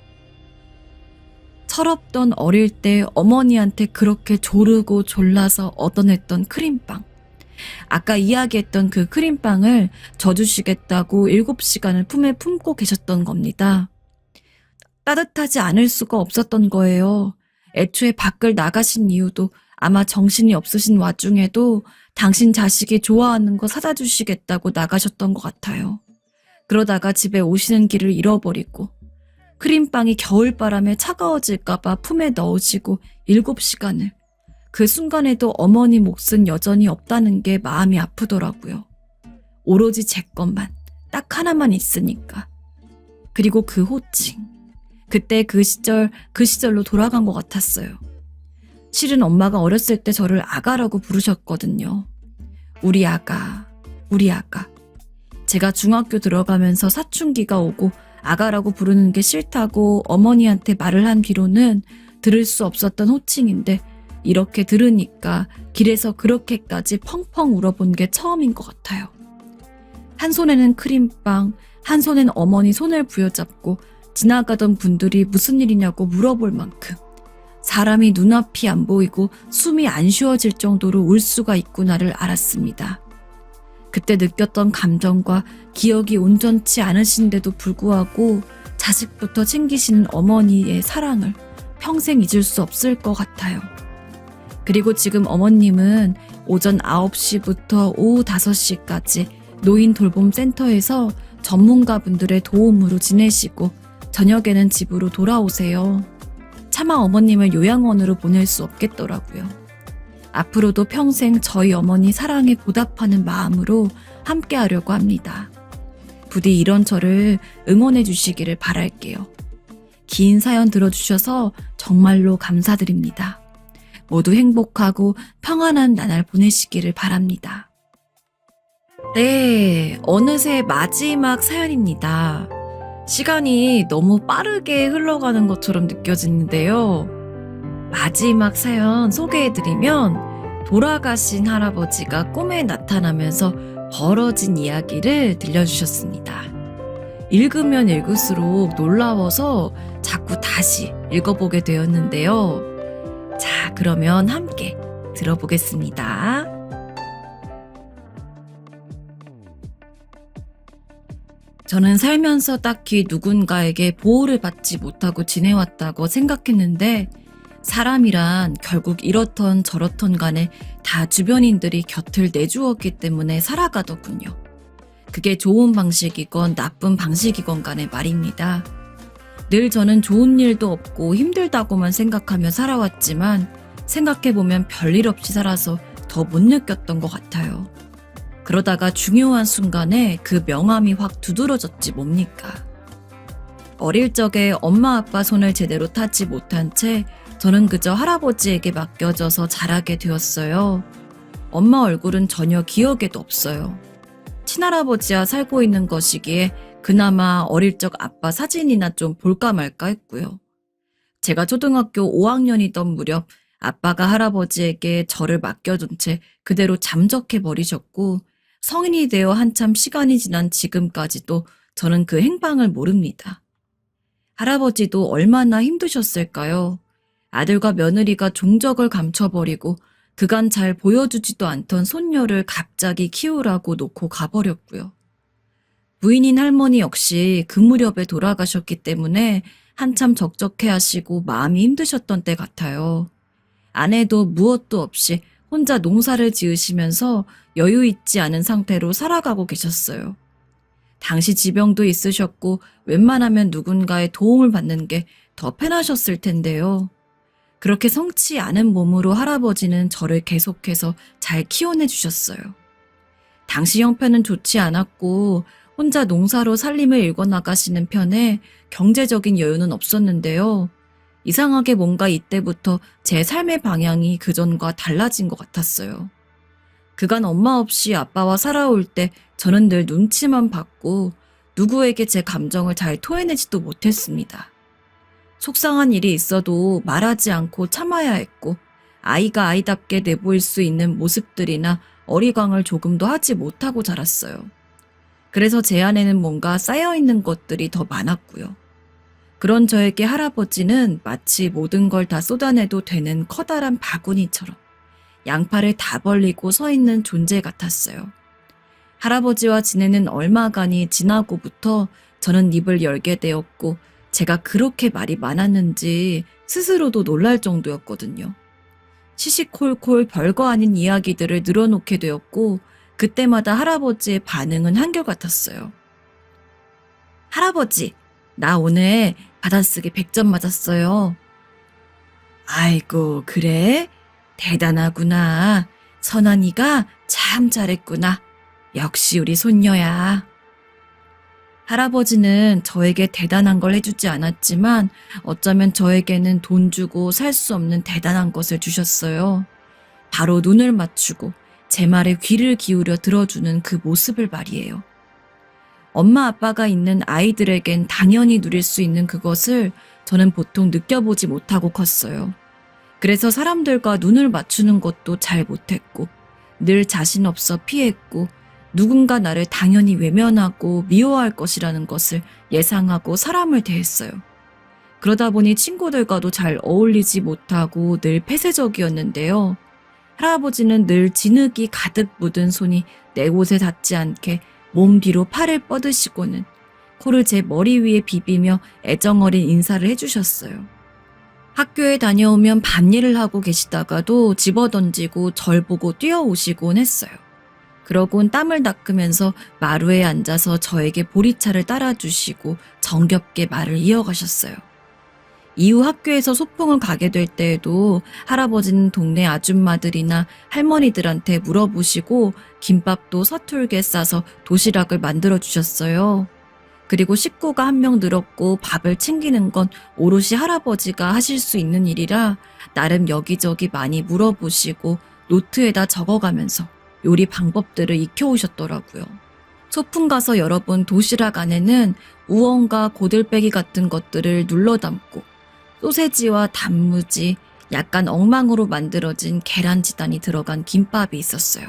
철없던 어릴 때 어머니한테 그렇게 조르고 졸라서 얻어냈던 크림빵. 아까 이야기했던 그 크림빵을 져주시겠다고 7시간을 품에 품고 계셨던 겁니다. 따뜻하지 않을 수가 없었던 거예요. 애초에 밖을 나가신 이유도 아마 정신이 없으신 와중에도 당신 자식이 좋아하는 거 사다 주시겠다고 나가셨던 것 같아요. 그러다가 집에 오시는 길을 잃어버리고 크림빵이 겨울바람에 차가워질까봐 품에 넣으시고 7시간을. 그 순간에도 어머니 몫은 여전히 없다는 게 마음이 아프더라고요. 오로지 제 것만, 딱 하나만 있으니까. 그리고 그 호칭. 그때 그 시절로 돌아간 것 같았어요. 실은 엄마가 어렸을 때 저를 아가라고 부르셨거든요. 우리 아가, 우리 아가. 제가 중학교 들어가면서 사춘기가 오고 아가라고 부르는 게 싫다고 어머니한테 말을 한 뒤로는 들을 수 없었던 호칭인데 이렇게 들으니까 길에서 그렇게까지 펑펑 울어본 게 처음인 것 같아요. 한 손에는 크림빵, 한 손엔 어머니 손을 부여잡고 지나가던 분들이 무슨 일이냐고 물어볼 만큼 사람이 눈앞이 안 보이고 숨이 안 쉬어질 정도로 울 수가 있구나를 알았습니다. 그때 느꼈던 감정과 기억이 온전치 않으신데도 불구하고 자식부터 챙기시는 어머니의 사랑을 평생 잊을 수 없을 것 같아요. 그리고 지금 어머님은 오전 9시부터 오후 5시까지 노인 돌봄 센터에서 전문가분들의 도움으로 지내시고 저녁에는 집으로 돌아오세요. 차마 어머님을 요양원으로 보낼 수 없겠더라고요. 앞으로도 평생 저희 어머니 사랑에 보답하는 마음으로 함께하려고 합니다. 부디 이런 저를 응원해 주시기를 바랄게요. 긴 사연 들어주셔서 정말로 감사드립니다. 모두 행복하고 평안한 나날 보내시기를 바랍니다. 네, 어느새 마지막 사연입니다. 시간이 너무 빠르게 흘러가는 것처럼 느껴지는데요. 마지막 사연 소개해드리면 돌아가신 할아버지가 꿈에 나타나면서 벌어진 이야기를 들려주셨습니다. 읽으면 읽을수록 놀라워서 자꾸 다시 읽어보게 되었는데요. 자, 그러면 함께 들어보겠습니다. 저는 살면서 딱히 누군가에게 보호를 받지 못하고 지내왔다고 생각했는데 사람이란 결국 이렇던 저렇던 간에 다 주변인들이 곁을 내주었기 때문에 살아가더군요. 그게 좋은 방식이건 나쁜 방식이건 간에 말입니다. 늘 저는 좋은 일도 없고 힘들다고만 생각하며 살아왔지만 생각해보면 별일 없이 살아서 더 못 느꼈던 것 같아요. 그러다가 중요한 순간에 그 명암이 확 두드러졌지 뭡니까. 어릴 적에 엄마 아빠 손을 제대로 타지 못한 채 저는 그저 할아버지에게 맡겨져서 자라게 되었어요. 엄마 얼굴은 전혀 기억에도 없어요. 친할아버지와 살고 있는 것이기에 그나마 어릴 적 아빠 사진이나 좀 볼까 말까 했고요. 제가 초등학교 5학년이던 무렵 아빠가 할아버지에게 저를 맡겨둔 채 그대로 잠적해버리셨고 성인이 되어 한참 시간이 지난 지금까지도 저는 그 행방을 모릅니다. 할아버지도 얼마나 힘드셨을까요? 아들과 며느리가 종적을 감춰버리고 그간 잘 보여주지도 않던 손녀를 갑자기 키우라고 놓고 가버렸고요. 부인인 할머니 역시 그 무렵에 돌아가셨기 때문에 한참 적적해하시고 마음이 힘드셨던 때 같아요. 아내도 무엇도 없이 혼자 농사를 지으시면서 여유 있지 않은 상태로 살아가고 계셨어요. 당시 지병도 있으셨고 웬만하면 누군가의 도움을 받는 게 더 편하셨을 텐데요. 그렇게 성치 않은 몸으로 할아버지는 저를 계속해서 잘 키워내 주셨어요. 당시 형편은 좋지 않았고 혼자 농사로 살림을 일궈나가시는 편에 경제적인 여유는 없었는데요. 이상하게 뭔가 이때부터 제 삶의 방향이 그전과 달라진 것 같았어요. 그간 엄마 없이 아빠와 살아올 때 저는 늘 눈치만 봤고 누구에게 제 감정을 잘 토해내지도 못했습니다. 속상한 일이 있어도 말하지 않고 참아야 했고 아이가 아이답게 내보일 수 있는 모습들이나 어리광을 조금도 하지 못하고 자랐어요. 그래서 제 안에는 뭔가 쌓여있는 것들이 더 많았고요. 그런 저에게 할아버지는 마치 모든 걸 다 쏟아내도 되는 커다란 바구니처럼 양팔을 다 벌리고 서 있는 존재 같았어요. 할아버지와 지내는 얼마간이 지나고부터 저는 입을 열게 되었고 제가 그렇게 말이 많았는지 스스로도 놀랄 정도였거든요. 시시콜콜 별거 아닌 이야기들을 늘어놓게 되었고 그때마다 할아버지의 반응은 한결같았어요. 할아버지, 나 오늘 받아쓰기 100점 맞았어요. 아이고, 그래? 대단하구나. 선한이가 참 잘했구나. 역시 우리 손녀야. 할아버지는 저에게 대단한 걸 해주지 않았지만 어쩌면 저에게는 돈 주고 살 수 없는 대단한 것을 주셨어요. 바로 눈을 맞추고 제 말에 귀를 기울여 들어주는 그 모습을 말이에요. 엄마 아빠가 있는 아이들에겐 당연히 누릴 수 있는 그것을 저는 보통 느껴보지 못하고 컸어요. 그래서 사람들과 눈을 맞추는 것도 잘 못했고 늘 자신 없어 피했고 누군가 나를 당연히 외면하고 미워할 것이라는 것을 예상하고 사람을 대했어요. 그러다 보니 친구들과도 잘 어울리지 못하고 늘 폐쇄적이었는데요. 할아버지는 늘 진흙이 가득 묻은 손이 내 옷에 닿지 않게 몸 뒤로 팔을 뻗으시고는 코를 제 머리 위에 비비며 애정어린 인사를 해주셨어요. 학교에 다녀오면 밤일을 하고 계시다가도 집어던지고 절 보고 뛰어오시곤 했어요. 그러곤 땀을 닦으면서 마루에 앉아서 저에게 보리차를 따라주시고 정겹게 말을 이어가셨어요. 이후 학교에서 소풍을 가게 될 때에도 할아버지는 동네 아줌마들이나 할머니들한테 물어보시고 김밥도 서툴게 싸서 도시락을 만들어 주셨어요. 그리고 식구가 한 명 늘었고 밥을 챙기는 건 오롯이 할아버지가 하실 수 있는 일이라 나름 여기저기 많이 물어보시고 노트에다 적어가면서 요리 방법들을 익혀오셨더라고요. 소풍 가서 여러 번 도시락 안에는 우엉과 고들빼기 같은 것들을 눌러 담고 소세지와 단무지, 약간 엉망으로 만들어진 계란지단이 들어간 김밥이 있었어요.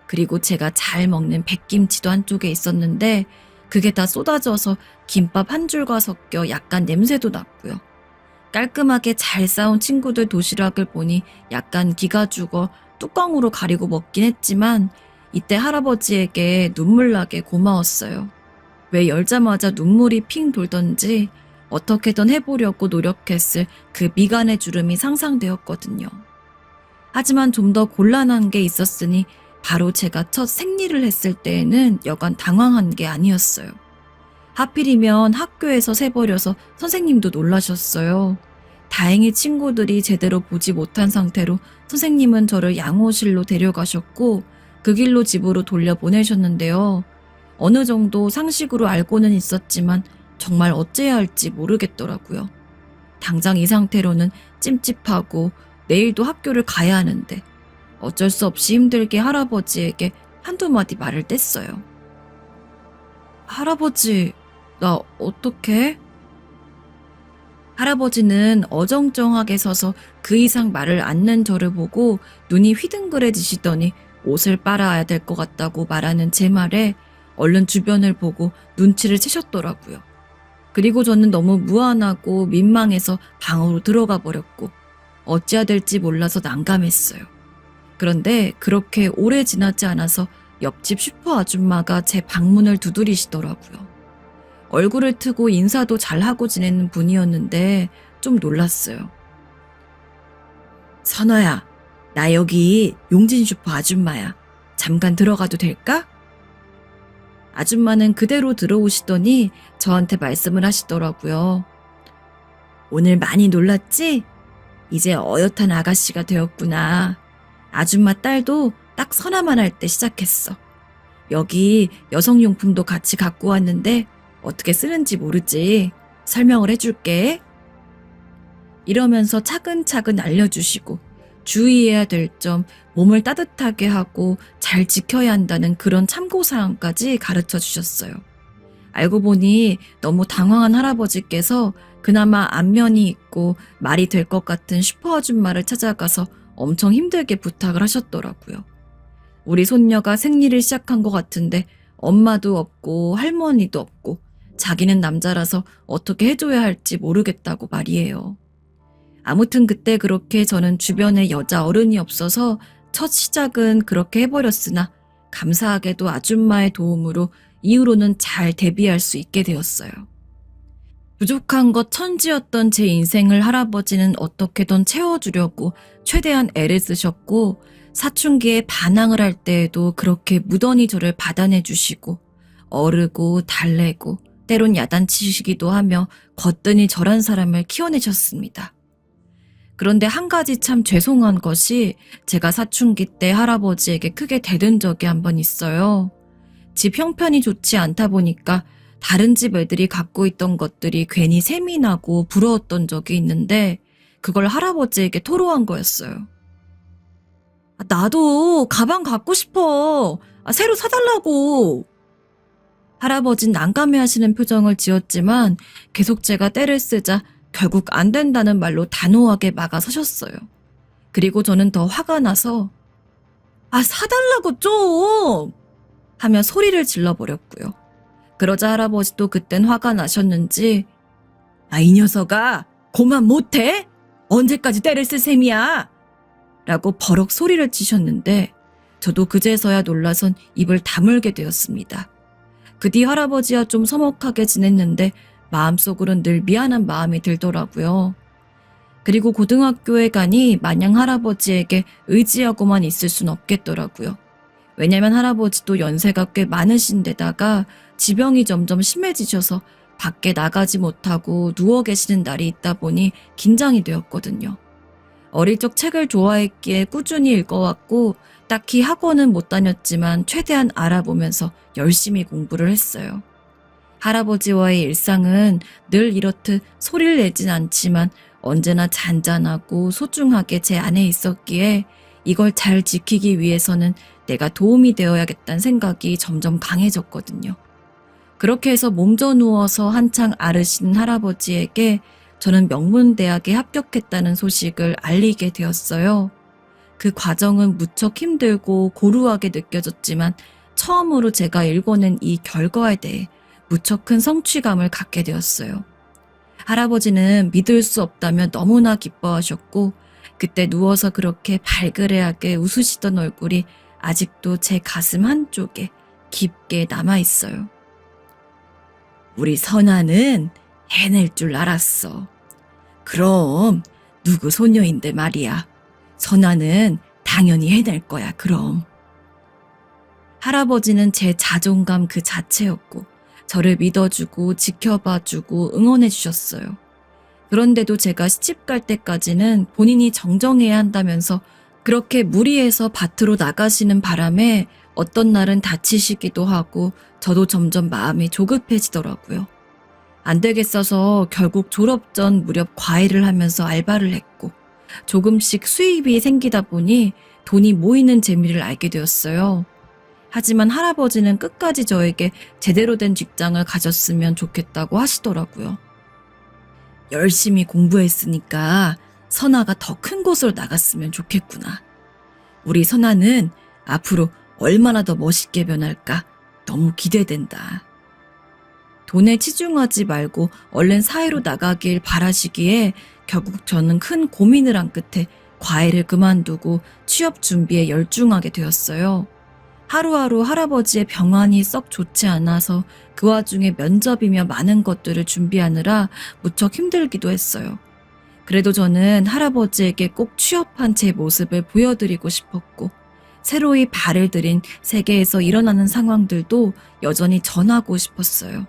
그리고 제가 잘 먹는 백김치도 한쪽에 있었는데 그게 다 쏟아져서 김밥 한 줄과 섞여 약간 냄새도 났고요. 깔끔하게 잘 싸운 친구들 도시락을 보니 약간 기가 죽어 뚜껑으로 가리고 먹긴 했지만 이때 할아버지에게 눈물 나게 고마웠어요. 왜 열자마자 눈물이 핑 돌던지 어떻게든 해보려고 노력했을 그 미간의 주름이 상상되었거든요. 하지만 좀 더 곤란한 게 있었으니 바로 제가 첫 생리를 했을 때에는 여간 당황한 게 아니었어요. 하필이면 학교에서 새버려서 선생님도 놀라셨어요. 다행히 친구들이 제대로 보지 못한 상태로 선생님은 저를 양호실로 데려가셨고 그 길로 집으로 돌려보내셨는데요. 어느 정도 상식으로 알고는 있었지만 정말 어째야 할지 모르겠더라고요. 당장 이 상태로는 찜찜하고 내일도 학교를 가야 하는데 어쩔 수 없이 힘들게 할아버지에게 한두 마디 말을 뗐어요. 할아버지, 나 어떡해? 할아버지는 어정쩡하게 서서 그 이상 말을 않는 저를 보고 눈이 휘둥그레지시더니 옷을 빨아야 될 것 같다고 말하는 제 말에 얼른 주변을 보고 눈치를 채셨더라고요. 그리고 저는 너무 무안하고 민망해서 방으로 들어가 버렸고 어찌해야 될지 몰라서 난감했어요. 그런데 그렇게 오래 지나지 않아서 옆집 슈퍼 아줌마가 제 방문을 두드리시더라고요. 얼굴을 트고 인사도 잘하고 지내는 분이었는데 좀 놀랐어요. 선아야, 나 여기 용진 슈퍼 아줌마야. 잠깐 들어가도 될까? 아줌마는 그대로 들어오시더니 저한테 말씀을 하시더라고요. 오늘 많이 놀랐지? 이제 어엿한 아가씨가 되었구나. 아줌마 딸도 딱 선아만 할 때 시작했어. 여기 여성용품도 같이 갖고 왔는데 어떻게 쓰는지 모르지. 설명을 해줄게. 이러면서 차근차근 알려주시고 주의해야 될 점, 몸을 따뜻하게 하고 잘 지켜야 한다는 그런 참고사항까지 가르쳐 주셨어요. 알고 보니 너무 당황한 할아버지께서 그나마 안면이 있고 말이 될 것 같은 슈퍼 아줌마를 찾아가서 엄청 힘들게 부탁을 하셨더라고요. 우리 손녀가 생리를 시작한 것 같은데 엄마도 없고 할머니도 없고 자기는 남자라서 어떻게 해줘야 할지 모르겠다고 말이에요. 아무튼 그때 그렇게 저는 주변에 여자 어른이 없어서 첫 시작은 그렇게 해버렸으나 감사하게도 아줌마의 도움으로 이후로는 잘 대비할 수 있게 되었어요. 부족한 것 천지였던 제 인생을 할아버지는 어떻게든 채워주려고 최대한 애를 쓰셨고 사춘기에 반항을 할 때에도 그렇게 무던히 저를 받아내 주시고 어르고 달래고 때론 야단치시기도 하며 거뜬히 저란 사람을 키워내셨습니다. 그런데 한 가지 참 죄송한 것이 제가 사춘기 때 할아버지에게 크게 대든 적이 한 번 있어요. 집 형편이 좋지 않다 보니까 다른 집 애들이 갖고 있던 것들이 괜히 셈이 나고 부러웠던 적이 있는데 그걸 할아버지에게 토로한 거였어요. 나도 가방 갖고 싶어. 새로 사달라고. 할아버진 난감해하시는 표정을 지었지만 계속 제가 떼를 쓰자 결국 안 된다는 말로 단호하게 막아서셨어요. 그리고 저는 더 화가 나서 사달라고 좀! 하며 소리를 질러버렸고요. 그러자 할아버지도 그땐 화가 나셨는지 이 녀석아 고만 못해? 언제까지 떼를 쓸 셈이야? 라고 버럭 소리를 치셨는데 저도 그제서야 놀라선 입을 다물게 되었습니다. 그 뒤 할아버지와 좀 서먹하게 지냈는데 마음속으론 늘 미안한 마음이 들더라고요. 그리고 고등학교에 가니 마냥 할아버지에게 의지하고만 있을 순 없겠더라고요. 왜냐면 할아버지도 연세가 꽤 많으신데다가 지병이 점점 심해지셔서 밖에 나가지 못하고 누워 계시는 날이 있다 보니 긴장이 되었거든요. 어릴 적 책을 좋아했기에 꾸준히 읽어왔고 딱히 학원은 못 다녔지만 최대한 알아보면서 열심히 공부를 했어요. 할아버지와의 일상은 늘 이렇듯 소리를 내진 않지만 언제나 잔잔하고 소중하게 제 안에 있었기에 이걸 잘 지키기 위해서는 내가 도움이 되어야겠다는 생각이 점점 강해졌거든요. 그렇게 해서 몸져 누워서 한창 앓으신 할아버지에게 저는 명문대학에 합격했다는 소식을 알리게 되었어요. 그 과정은 무척 힘들고 고루하게 느껴졌지만 처음으로 제가 읽어낸 이 결과에 대해 무척 큰 성취감을 갖게 되었어요. 할아버지는 믿을 수 없다며 너무나 기뻐하셨고 그때 누워서 그렇게 발그레하게 웃으시던 얼굴이 아직도 제 가슴 한쪽에 깊게 남아있어요. 우리 선아는 해낼 줄 알았어. 그럼 누구 소녀인데 말이야. 선아는 당연히 해낼 거야 그럼. 할아버지는 제 자존감 그 자체였고 저를 믿어주고 지켜봐주고 응원해주셨어요. 그런데도 제가 시집갈 때까지는 본인이 정정해야 한다면서 그렇게 무리해서 밭으로 나가시는 바람에 어떤 날은 다치시기도 하고 저도 점점 마음이 조급해지더라고요. 안 되겠어서 결국 졸업 전 무렵 과외를 하면서 알바를 했고 조금씩 수입이 생기다 보니 돈이 모이는 재미를 알게 되었어요. 하지만 할아버지는 끝까지 저에게 제대로 된 직장을 가졌으면 좋겠다고 하시더라고요. 열심히 공부했으니까 선아가 더 큰 곳으로 나갔으면 좋겠구나. 우리 선아는 앞으로 얼마나 더 멋있게 변할까 너무 기대된다. 돈에 치중하지 말고 얼른 사회로 나가길 바라시기에 결국 저는 큰 고민을 한 끝에 과외를 그만두고 취업 준비에 열중하게 되었어요. 하루하루 할아버지의 병환이 썩 좋지 않아서 그 와중에 면접이며 많은 것들을 준비하느라 무척 힘들기도 했어요. 그래도 저는 할아버지에게 꼭 취업한 제 모습을 보여드리고 싶었고 새로이 발을 들인 세계에서 일어나는 상황들도 여전히 전하고 싶었어요.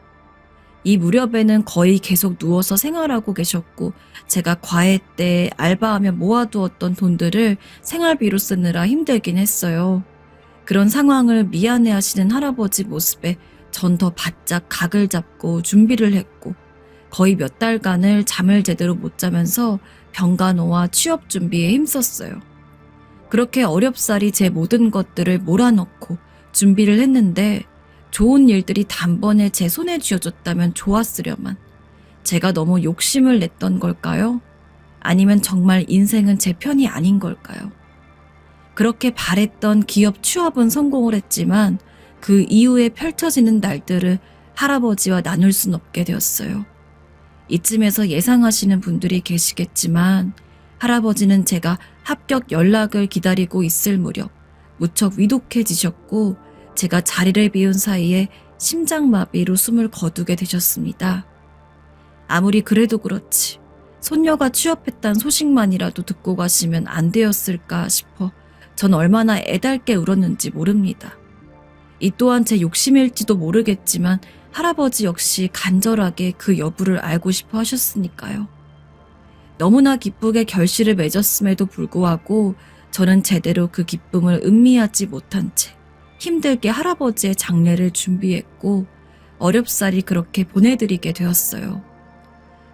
이 무렵에는 거의 계속 누워서 생활하고 계셨고 제가 과외 때 알바하며 모아두었던 돈들을 생활비로 쓰느라 힘들긴 했어요. 그런 상황을 미안해하시는 할아버지 모습에 전 더 바짝 각을 잡고 준비를 했고 거의 몇 달간을 잠을 제대로 못 자면서 병간호와 취업 준비에 힘썼어요. 그렇게 어렵사리 제 모든 것들을 몰아넣고 준비를 했는데 좋은 일들이 단번에 제 손에 쥐어졌다면 좋았으려만 제가 너무 욕심을 냈던 걸까요? 아니면 정말 인생은 제 편이 아닌 걸까요? 그렇게 바랬던 기업 취업은 성공을 했지만 그 이후에 펼쳐지는 날들을 할아버지와 나눌 순 없게 되었어요. 이쯤에서 예상하시는 분들이 계시겠지만 할아버지는 제가 합격 연락을 기다리고 있을 무렵 무척 위독해지셨고 제가 자리를 비운 사이에 심장마비로 숨을 거두게 되셨습니다. 아무리 그래도 그렇지 손녀가 취업했다는 소식만이라도 듣고 가시면 안 되었을까 싶어 전 얼마나 애달게 울었는지 모릅니다. 이 또한 제 욕심일지도 모르겠지만 할아버지 역시 간절하게 그 여부를 알고 싶어 하셨으니까요. 너무나 기쁘게 결실을 맺었음에도 불구하고 저는 제대로 그 기쁨을 음미하지 못한 채 힘들게 할아버지의 장례를 준비했고 어렵사리 그렇게 보내드리게 되었어요.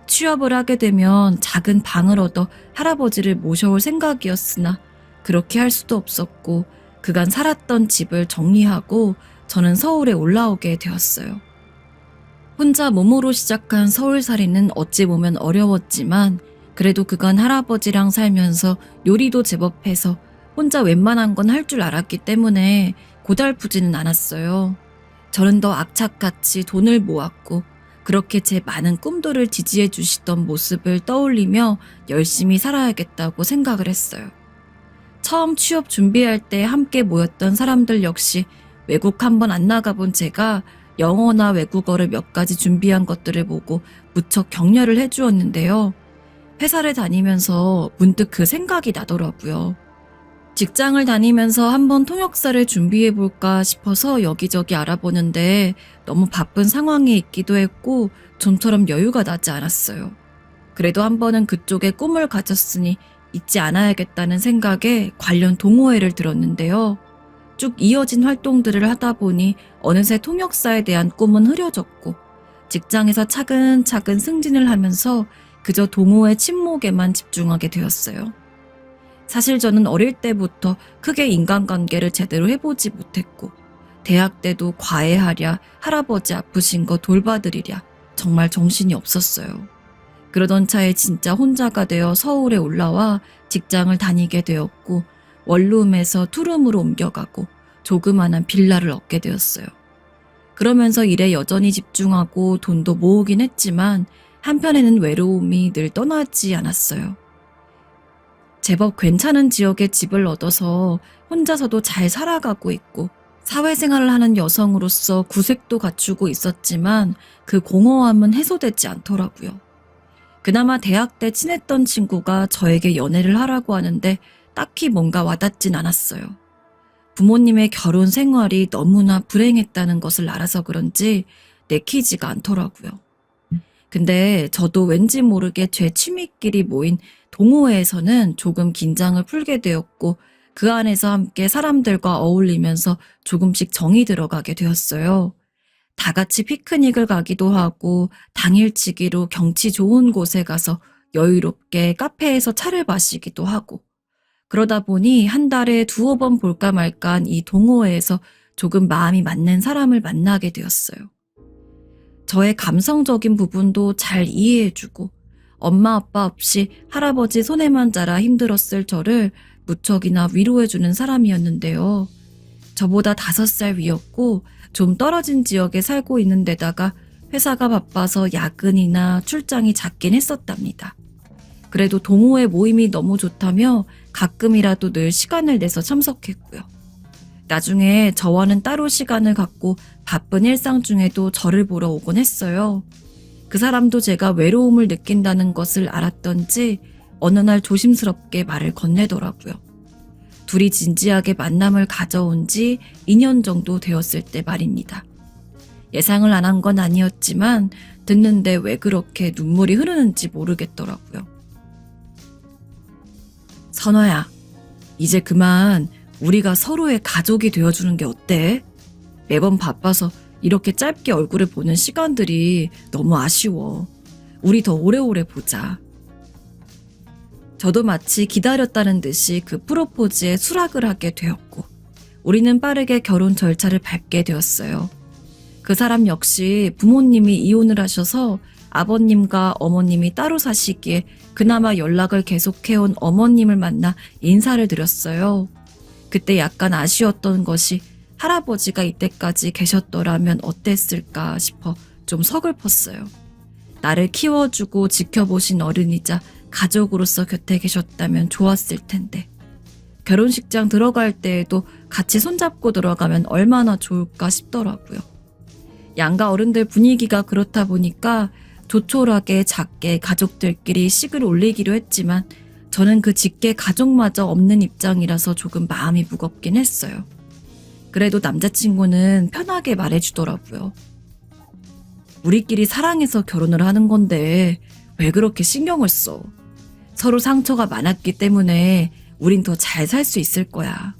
취업을 하게 되면 작은 방을 얻어 할아버지를 모셔올 생각이었으나 그렇게 할 수도 없었고 그간 살았던 집을 정리하고 저는 서울에 올라오게 되었어요. 혼자 몸으로 시작한 서울살이는 어찌 보면 어려웠지만 그래도 그간 할아버지랑 살면서 요리도 제법 해서 혼자 웬만한 건 할 줄 알았기 때문에 고달프지는 않았어요. 저는 더 악착같이 돈을 모았고 그렇게 제 많은 꿈들을 지지해 주시던 모습을 떠올리며 열심히 살아야겠다고 생각을 했어요. 처음 취업 준비할 때 함께 모였던 사람들 역시 외국 한번 안 나가본 제가 영어나 외국어를 몇 가지 준비한 것들을 보고 무척 격려를 해주었는데요. 회사를 다니면서 문득 그 생각이 나더라고요. 직장을 다니면서 한번 통역사를 준비해볼까 싶어서 여기저기 알아보는데 너무 바쁜 상황에 있기도 했고 좀처럼 여유가 나지 않았어요. 그래도 한 번은 그쪽에 꿈을 가졌으니 잊지 않아야겠다는 생각에 관련 동호회를 들었는데요. 쭉 이어진 활동들을 하다 보니 어느새 통역사에 대한 꿈은 흐려졌고 직장에서 차근차근 승진을 하면서 그저 동호회 친목에만 집중하게 되었어요. 사실 저는 어릴 때부터 크게 인간관계를 제대로 해보지 못했고 대학 때도 과외하랴 할아버지 아프신 거 돌봐드리랴 정말 정신이 없었어요. 그러던 차에 진짜 혼자가 되어 서울에 올라와 직장을 다니게 되었고 원룸에서 투룸으로 옮겨가고 조그만한 빌라를 얻게 되었어요. 그러면서 일에 여전히 집중하고 돈도 모으긴 했지만 한편에는 외로움이 늘 떠나지 않았어요. 제법 괜찮은 지역에 집을 얻어서 혼자서도 잘 살아가고 있고 사회생활을 하는 여성으로서 구색도 갖추고 있었지만 그 공허함은 해소되지 않더라고요. 그나마 대학 때 친했던 친구가 저에게 연애를 하라고 하는데 딱히 뭔가 와닿진 않았어요. 부모님의 결혼 생활이 너무나 불행했다는 것을 알아서 그런지 내키지가 않더라고요. 근데 저도 왠지 모르게 제 취미끼리 모인 동호회에서는 조금 긴장을 풀게 되었고 그 안에서 함께 사람들과 어울리면서 조금씩 정이 들어가게 되었어요. 다 같이 피크닉을 가기도 하고 당일치기로 경치 좋은 곳에 가서 여유롭게 카페에서 차를 마시기도 하고 그러다 보니 한 달에 두어 번 볼까 말까한 이 동호회에서 조금 마음이 맞는 사람을 만나게 되었어요. 저의 감성적인 부분도 잘 이해해주고 엄마 아빠 없이 할아버지 손에만 자라 힘들었을 저를 무척이나 위로해주는 사람이었는데요. 저보다 5살 위였고 좀 떨어진 지역에 살고 있는 데다가 회사가 바빠서 야근이나 출장이 잦긴 했었답니다. 그래도 동호회 모임이 너무 좋다며 가끔이라도 늘 시간을 내서 참석했고요. 나중에 저와는 따로 시간을 갖고 바쁜 일상 중에도 저를 보러 오곤 했어요. 그 사람도 제가 외로움을 느낀다는 것을 알았던지 어느 날 조심스럽게 말을 건네더라고요. 둘이 진지하게 만남을 가져온 지 2년 정도 되었을 때 말입니다. 예상을 안 한 건 아니었지만 듣는데 왜 그렇게 눈물이 흐르는지 모르겠더라고요. 선화야, 이제 그만 우리가 서로의 가족이 되어주는 게 어때? 매번 바빠서 이렇게 짧게 얼굴을 보는 시간들이 너무 아쉬워. 우리 더 오래오래 보자. 저도 마치 기다렸다는 듯이 그 프로포즈에 수락을 하게 되었고, 우리는 빠르게 결혼 절차를 밟게 되었어요. 그 사람 역시 부모님이 이혼을 하셔서 아버님과 어머님이 따로 사시기에 그나마 연락을 계속해온 어머님을 만나 인사를 드렸어요. 그때 약간 아쉬웠던 것이 할아버지가 이때까지 계셨더라면 어땠을까 싶어 좀 서글펐어요. 나를 키워주고 지켜보신 어른이자 가족으로서 곁에 계셨다면 좋았을 텐데. 결혼식장 들어갈 때에도 같이 손잡고 들어가면 얼마나 좋을까 싶더라고요. 양가 어른들 분위기가 그렇다 보니까 조촐하게 작게 가족들끼리 식을 올리기로 했지만 저는 그 직계 가족마저 없는 입장이라서 조금 마음이 무겁긴 했어요. 그래도 남자친구는 편하게 말해주더라고요. 우리끼리 사랑해서 결혼을 하는 건데 왜 그렇게 신경을 써? 서로 상처가 많았기 때문에 우린 더 잘 살 수 있을 거야.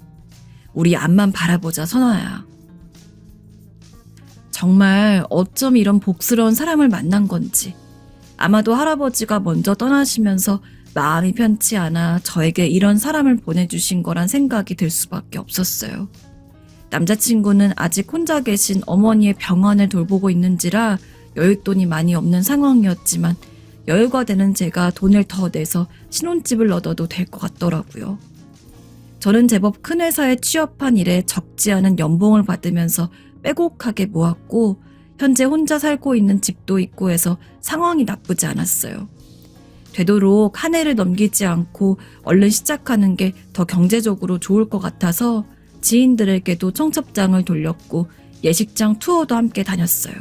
우리 앞만 바라보자, 선아야. 정말 어쩜 이런 복스러운 사람을 만난 건지. 아마도 할아버지가 먼저 떠나시면서 마음이 편치 않아 저에게 이런 사람을 보내주신 거란 생각이 들 수밖에 없었어요. 남자친구는 아직 혼자 계신 어머니의 병원을 돌보고 있는지라 여윳돈이 많이 없는 상황이었지만 여유가 되는 제가 돈을 더 내서 신혼집을 얻어도 될 것 같더라고요. 저는 제법 큰 회사에 취업한 일에 적지 않은 연봉을 받으면서 빼곡하게 모았고 현재 혼자 살고 있는 집도 있고 해서 상황이 나쁘지 않았어요. 되도록 한 해를 넘기지 않고 얼른 시작하는 게 더 경제적으로 좋을 것 같아서 지인들에게도 청첩장을 돌렸고 예식장 투어도 함께 다녔어요.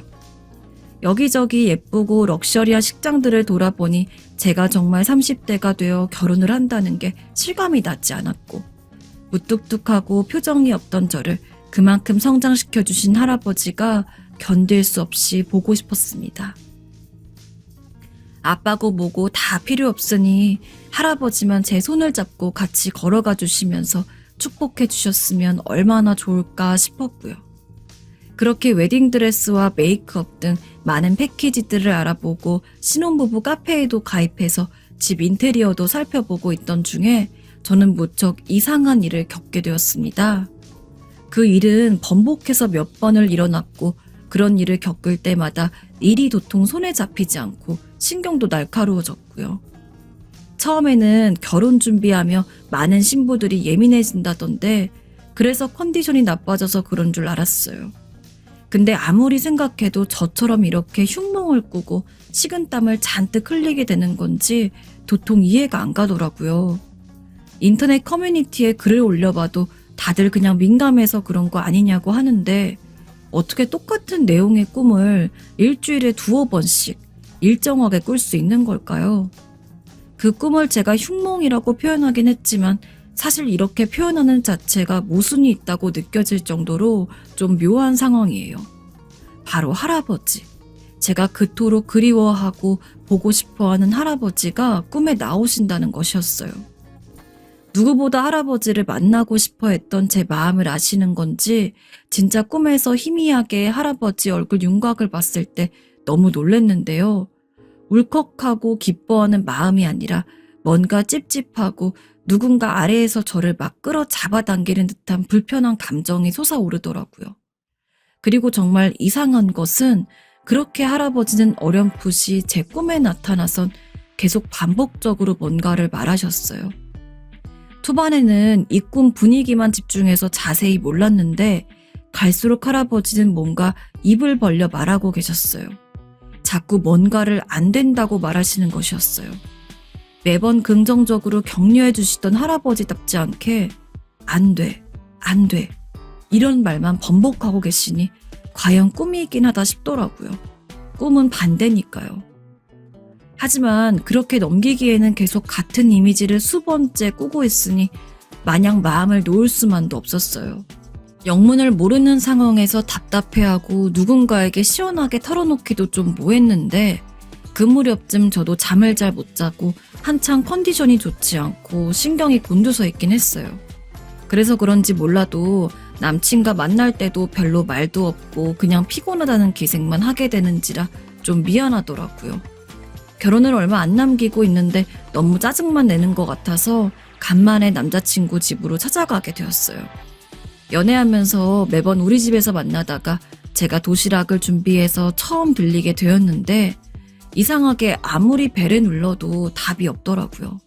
여기저기 예쁘고 럭셔리한 식장들을 돌아보니 제가 정말 30대가 되어 결혼을 한다는 게 실감이 나지 않았고 무뚝뚝하고 표정이 없던 저를 그만큼 성장시켜주신 할아버지가 견딜 수 없이 보고 싶었습니다. 아빠고 뭐고 다 필요 없으니 할아버지만 제 손을 잡고 같이 걸어가 주시면서 축복해 주셨으면 얼마나 좋을까 싶었고요. 그렇게 웨딩드레스와 메이크업 등 많은 패키지들을 알아보고 신혼부부 카페에도 가입해서 집 인테리어도 살펴보고 있던 중에 저는 무척 이상한 일을 겪게 되었습니다. 그 일은 번복해서 몇 번을 일어났고 그런 일을 겪을 때마다 일이 도통 손에 잡히지 않고 신경도 날카로워졌고요. 처음에는 결혼 준비하며 많은 신부들이 예민해진다던데 그래서 컨디션이 나빠져서 그런 줄 알았어요. 근데 아무리 생각해도 저처럼 이렇게 흉몽을 꾸고 식은땀을 잔뜩 흘리게 되는 건지 도통 이해가 안 가더라고요. 인터넷 커뮤니티에 글을 올려봐도 다들 그냥 민감해서 그런 거 아니냐고 하는데 어떻게 똑같은 내용의 꿈을 일주일에 2-5번씩 일정하게 꿀 수 있는 걸까요? 그 꿈을 제가 흉몽이라고 표현하긴 했지만 사실 이렇게 표현하는 자체가 모순이 있다고 느껴질 정도로 좀 묘한 상황이에요. 바로 할아버지. 제가 그토록 그리워하고 보고 싶어하는 할아버지가 꿈에 나오신다는 것이었어요. 누구보다 할아버지를 만나고 싶어 했던 제 마음을 아시는 건지 진짜 꿈에서 희미하게 할아버지 얼굴 윤곽을 봤을 때 너무 놀랐는데요. 울컥하고 기뻐하는 마음이 아니라 뭔가 찝찝하고 누군가 아래에서 저를 막 끌어 잡아당기는 듯한 불편한 감정이 솟아오르더라고요. 그리고 정말 이상한 것은 그렇게 할아버지는 어렴풋이 제 꿈에 나타나선 계속 반복적으로 뭔가를 말하셨어요. 초반에는 이 꿈 분위기만 집중해서 자세히 몰랐는데 갈수록 할아버지는 뭔가 입을 벌려 말하고 계셨어요. 자꾸 뭔가를 안 된다고 말하시는 것이었어요. 매번 긍정적으로 격려해 주시던 할아버지답지 않게 안 돼, 안 돼 이런 말만 번복하고 계시니 과연 꿈이긴 하다 싶더라고요. 꿈은 반대니까요. 하지만 그렇게 넘기기에는 계속 같은 이미지를 수번째 꾸고 있으니 마냥 마음을 놓을 수만도 없었어요. 영문을 모르는 상황에서 답답해하고 누군가에게 시원하게 털어놓기도 좀 뭐했는데 그 무렵쯤 저도 잠을 잘 못 자고 한창 컨디션이 좋지 않고 신경이 곤두서 있긴 했어요. 그래서 그런지 몰라도 남친과 만날 때도 별로 말도 없고 그냥 피곤하다는 기색만 하게 되는지라 좀 미안하더라고요. 결혼을 얼마 안 남기고 있는데 너무 짜증만 내는 것 같아서 간만에 남자친구 집으로 찾아가게 되었어요. 연애하면서 매번 우리 집에서 만나다가 제가 도시락을 준비해서 처음 들리게 되었는데 이상하게 아무리 벨을 눌러도 답이 없더라고요.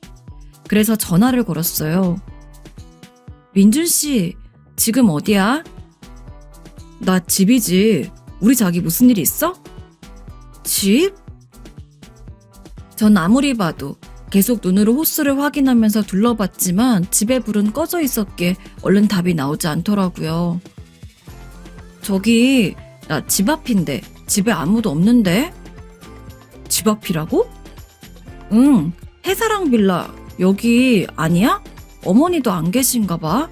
그래서 전화를 걸었어요. 민준 씨, 지금 어디야? 나 집이지. 우리 자기 무슨 일 있어? 집? 전 아무리 봐도 계속 눈으로 호수를 확인하면서 둘러봤지만 집에 불은 꺼져 있었기에 얼른 답이 나오지 않더라고요. 저기, 나 집 앞인데 집에 아무도 없는데? 집 앞이라고? 응, 해사랑 빌라 여기 아니야? 어머니도 안 계신가 봐.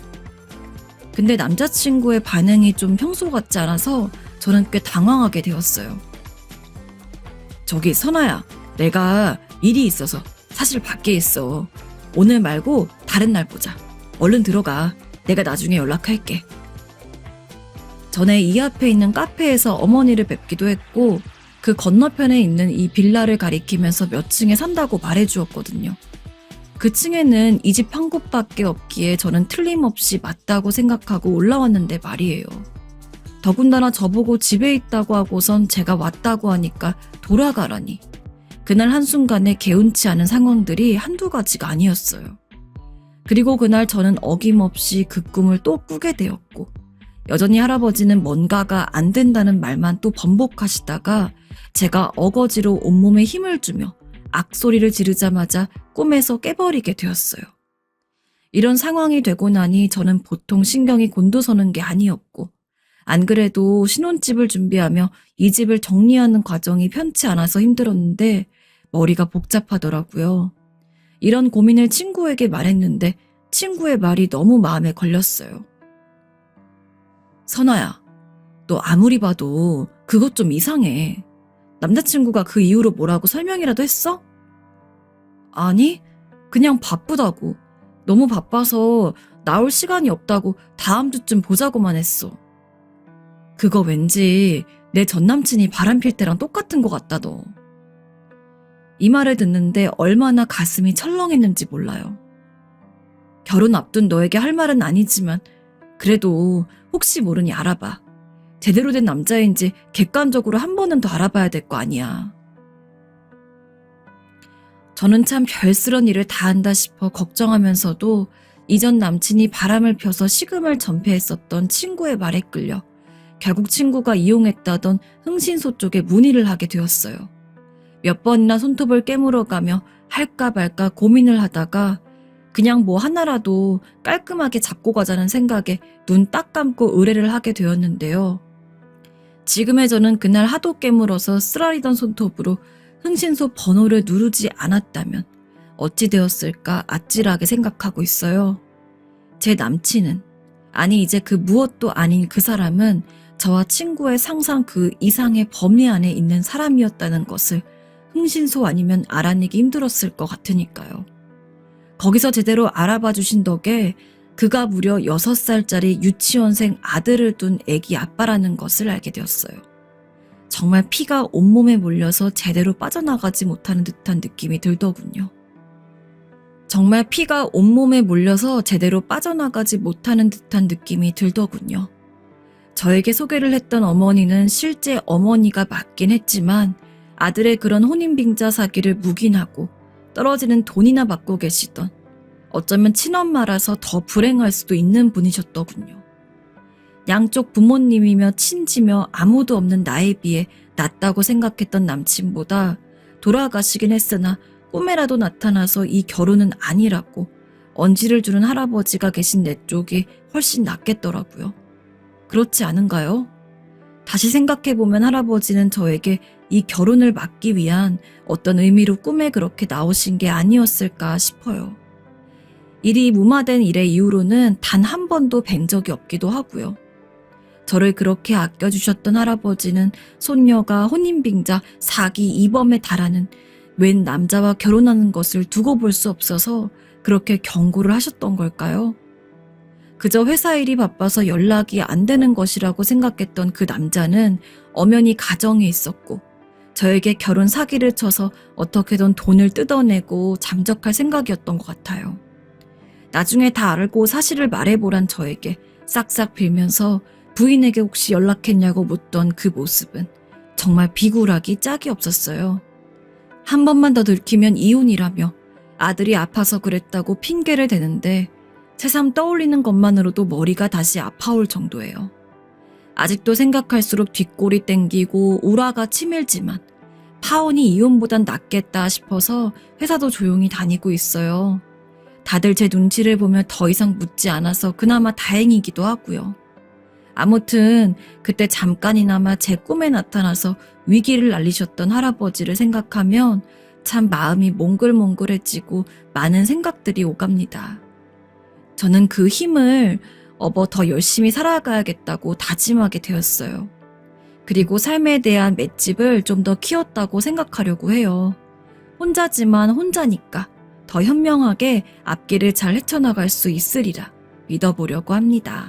근데 남자친구의 반응이 좀 평소 같지 않아서 저는 꽤 당황하게 되었어요. 저기 선아야, 내가 일이 있어서 사실 밖에 있어. 오늘 말고 다른 날 보자. 얼른 들어가. 내가 나중에 연락할게. 전에 이 앞에 있는 카페에서 어머니를 뵙기도 했고 그 건너편에 있는 이 빌라를 가리키면서 몇 층에 산다고 말해주었거든요. 그 층에는 이 집 한 곳밖에 없기에 저는 틀림없이 맞다고 생각하고 올라왔는데 말이에요. 더군다나 저보고 집에 있다고 하고선 제가 왔다고 하니까 돌아가라니. 그날 한순간에 개운치 않은 상황들이 한두 가지가 아니었어요. 그리고 그날 저는 어김없이 그 꿈을 또 꾸게 되었고 여전히 할아버지는 뭔가가 안 된다는 말만 또 번복하시다가 제가 어거지로 온몸에 힘을 주며 악소리를 지르자마자 꿈에서 깨버리게 되었어요. 이런 상황이 되고 나니 저는 보통 신경이 곤두서는 게 아니었고 안 그래도 신혼집을 준비하며 이 집을 정리하는 과정이 편치 않아서 힘들었는데 머리가 복잡하더라고요. 이런 고민을 친구에게 말했는데 친구의 말이 너무 마음에 걸렸어요. 선아야, 너 아무리 봐도 그것 좀 이상해. 남자친구가 그 이후로 뭐라고 설명이라도 했어? 아니, 그냥 바쁘다고. 너무 바빠서 나올 시간이 없다고 다음 주쯤 보자고만 했어. 그거 왠지 내 전남친이 바람필 때랑 똑같은 것 같다 너. 이 말을 듣는데 얼마나 가슴이 철렁했는지 몰라요. 결혼 앞둔 너에게 할 말은 아니지만 그래도 혹시 모르니 알아봐. 제대로 된 남자인지 객관적으로 한 번은 더 알아봐야 될 거 아니야. 저는 참 별스런 일을 다 한다 싶어 걱정하면서도 이전 남친이 바람을 펴서 식음을 전폐했었던 친구의 말에 끌려 결국 친구가 이용했다던 흥신소 쪽에 문의를 하게 되었어요. 몇 번이나 손톱을 깨물어가며 할까 말까 고민을 하다가 그냥 뭐 하나라도 깔끔하게 잡고 가자는 생각에 눈 딱 감고 의뢰를 하게 되었는데요. 지금의 저는 그날 하도 깨물어서 쓰라리던 손톱으로 흥신소 번호를 누르지 않았다면 어찌 되었을까 아찔하게 생각하고 있어요. 제 남친은, 아니 이제 그 무엇도 아닌 그 사람은 저와 친구의 상상 그 이상의 범위 안에 있는 사람이었다는 것을 흥신소 아니면 알아내기 힘들었을 것 같으니까요. 거기서 제대로 알아봐 주신 덕에 그가 무려 6살짜리 유치원생 아들을 둔 애기 아빠라는 것을 알게 되었어요. 정말 피가 온몸에 몰려서 제대로 빠져나가지 못하는 듯한 느낌이 들더군요. 정말 피가 온몸에 몰려서 제대로 빠져나가지 못하는 듯한 느낌이 들더군요. 저에게 소개를 했던 어머니는 실제 어머니가 맞긴 했지만 아들의 그런 혼인빙자 사기를 묵인하고 떨어지는 돈이나 받고 계시던 어쩌면 친엄마라서 더 불행할 수도 있는 분이셨더군요. 양쪽 부모님이며 친지며 아무도 없는 나에 비해 낫다고 생각했던 남친보다 돌아가시긴 했으나 꿈에라도 나타나서 이 결혼은 아니라고 언지를 주는 할아버지가 계신 내 쪽이 훨씬 낫겠더라고요. 그렇지 않은가요? 다시 생각해보면 할아버지는 저에게 이 결혼을 막기 위한 어떤 의미로 꿈에 그렇게 나오신 게 아니었을까 싶어요. 일이 무마된 이래 이후로는 단 한 번도 뵌 적이 없기도 하고요. 저를 그렇게 아껴주셨던 할아버지는 손녀가 혼인빙자 사기 이범에 달하는 웬 남자와 결혼하는 것을 두고 볼 수 없어서 그렇게 경고를 하셨던 걸까요? 그저 회사 일이 바빠서 연락이 안 되는 것이라고 생각했던 그 남자는 엄연히 가정에 있었고 저에게 결혼 사기를 쳐서 어떻게든 돈을 뜯어내고 잠적할 생각이었던 것 같아요. 나중에 다 알고 사실을 말해보란 저에게 싹싹 빌면서 부인에게 혹시 연락했냐고 묻던 그 모습은 정말 비굴하기 짝이 없었어요. 한 번만 더 들키면 이혼이라며 아들이 아파서 그랬다고 핑계를 대는데 새삼 떠올리는 것만으로도 머리가 다시 아파올 정도예요. 아직도 생각할수록 뒷골이 땡기고 우라가 치밀지만 파혼이 이혼보단 낫겠다 싶어서 회사도 조용히 다니고 있어요. 다들 제 눈치를 보며 더 이상 묻지 않아서 그나마 다행이기도 하고요. 아무튼 그때 잠깐이나마 제 꿈에 나타나서 위기를 알리셨던 할아버지를 생각하면 참 마음이 몽글몽글해지고 많은 생각들이 오갑니다. 저는 그 힘을 업어 더 열심히 살아가야겠다고 다짐하게 되었어요. 그리고 삶에 대한 맷집을 좀 더 키웠다고 생각하려고 해요. 혼자지만 혼자니까 더 현명하게 앞길을 잘 헤쳐나갈 수 있으리라 믿어보려고 합니다.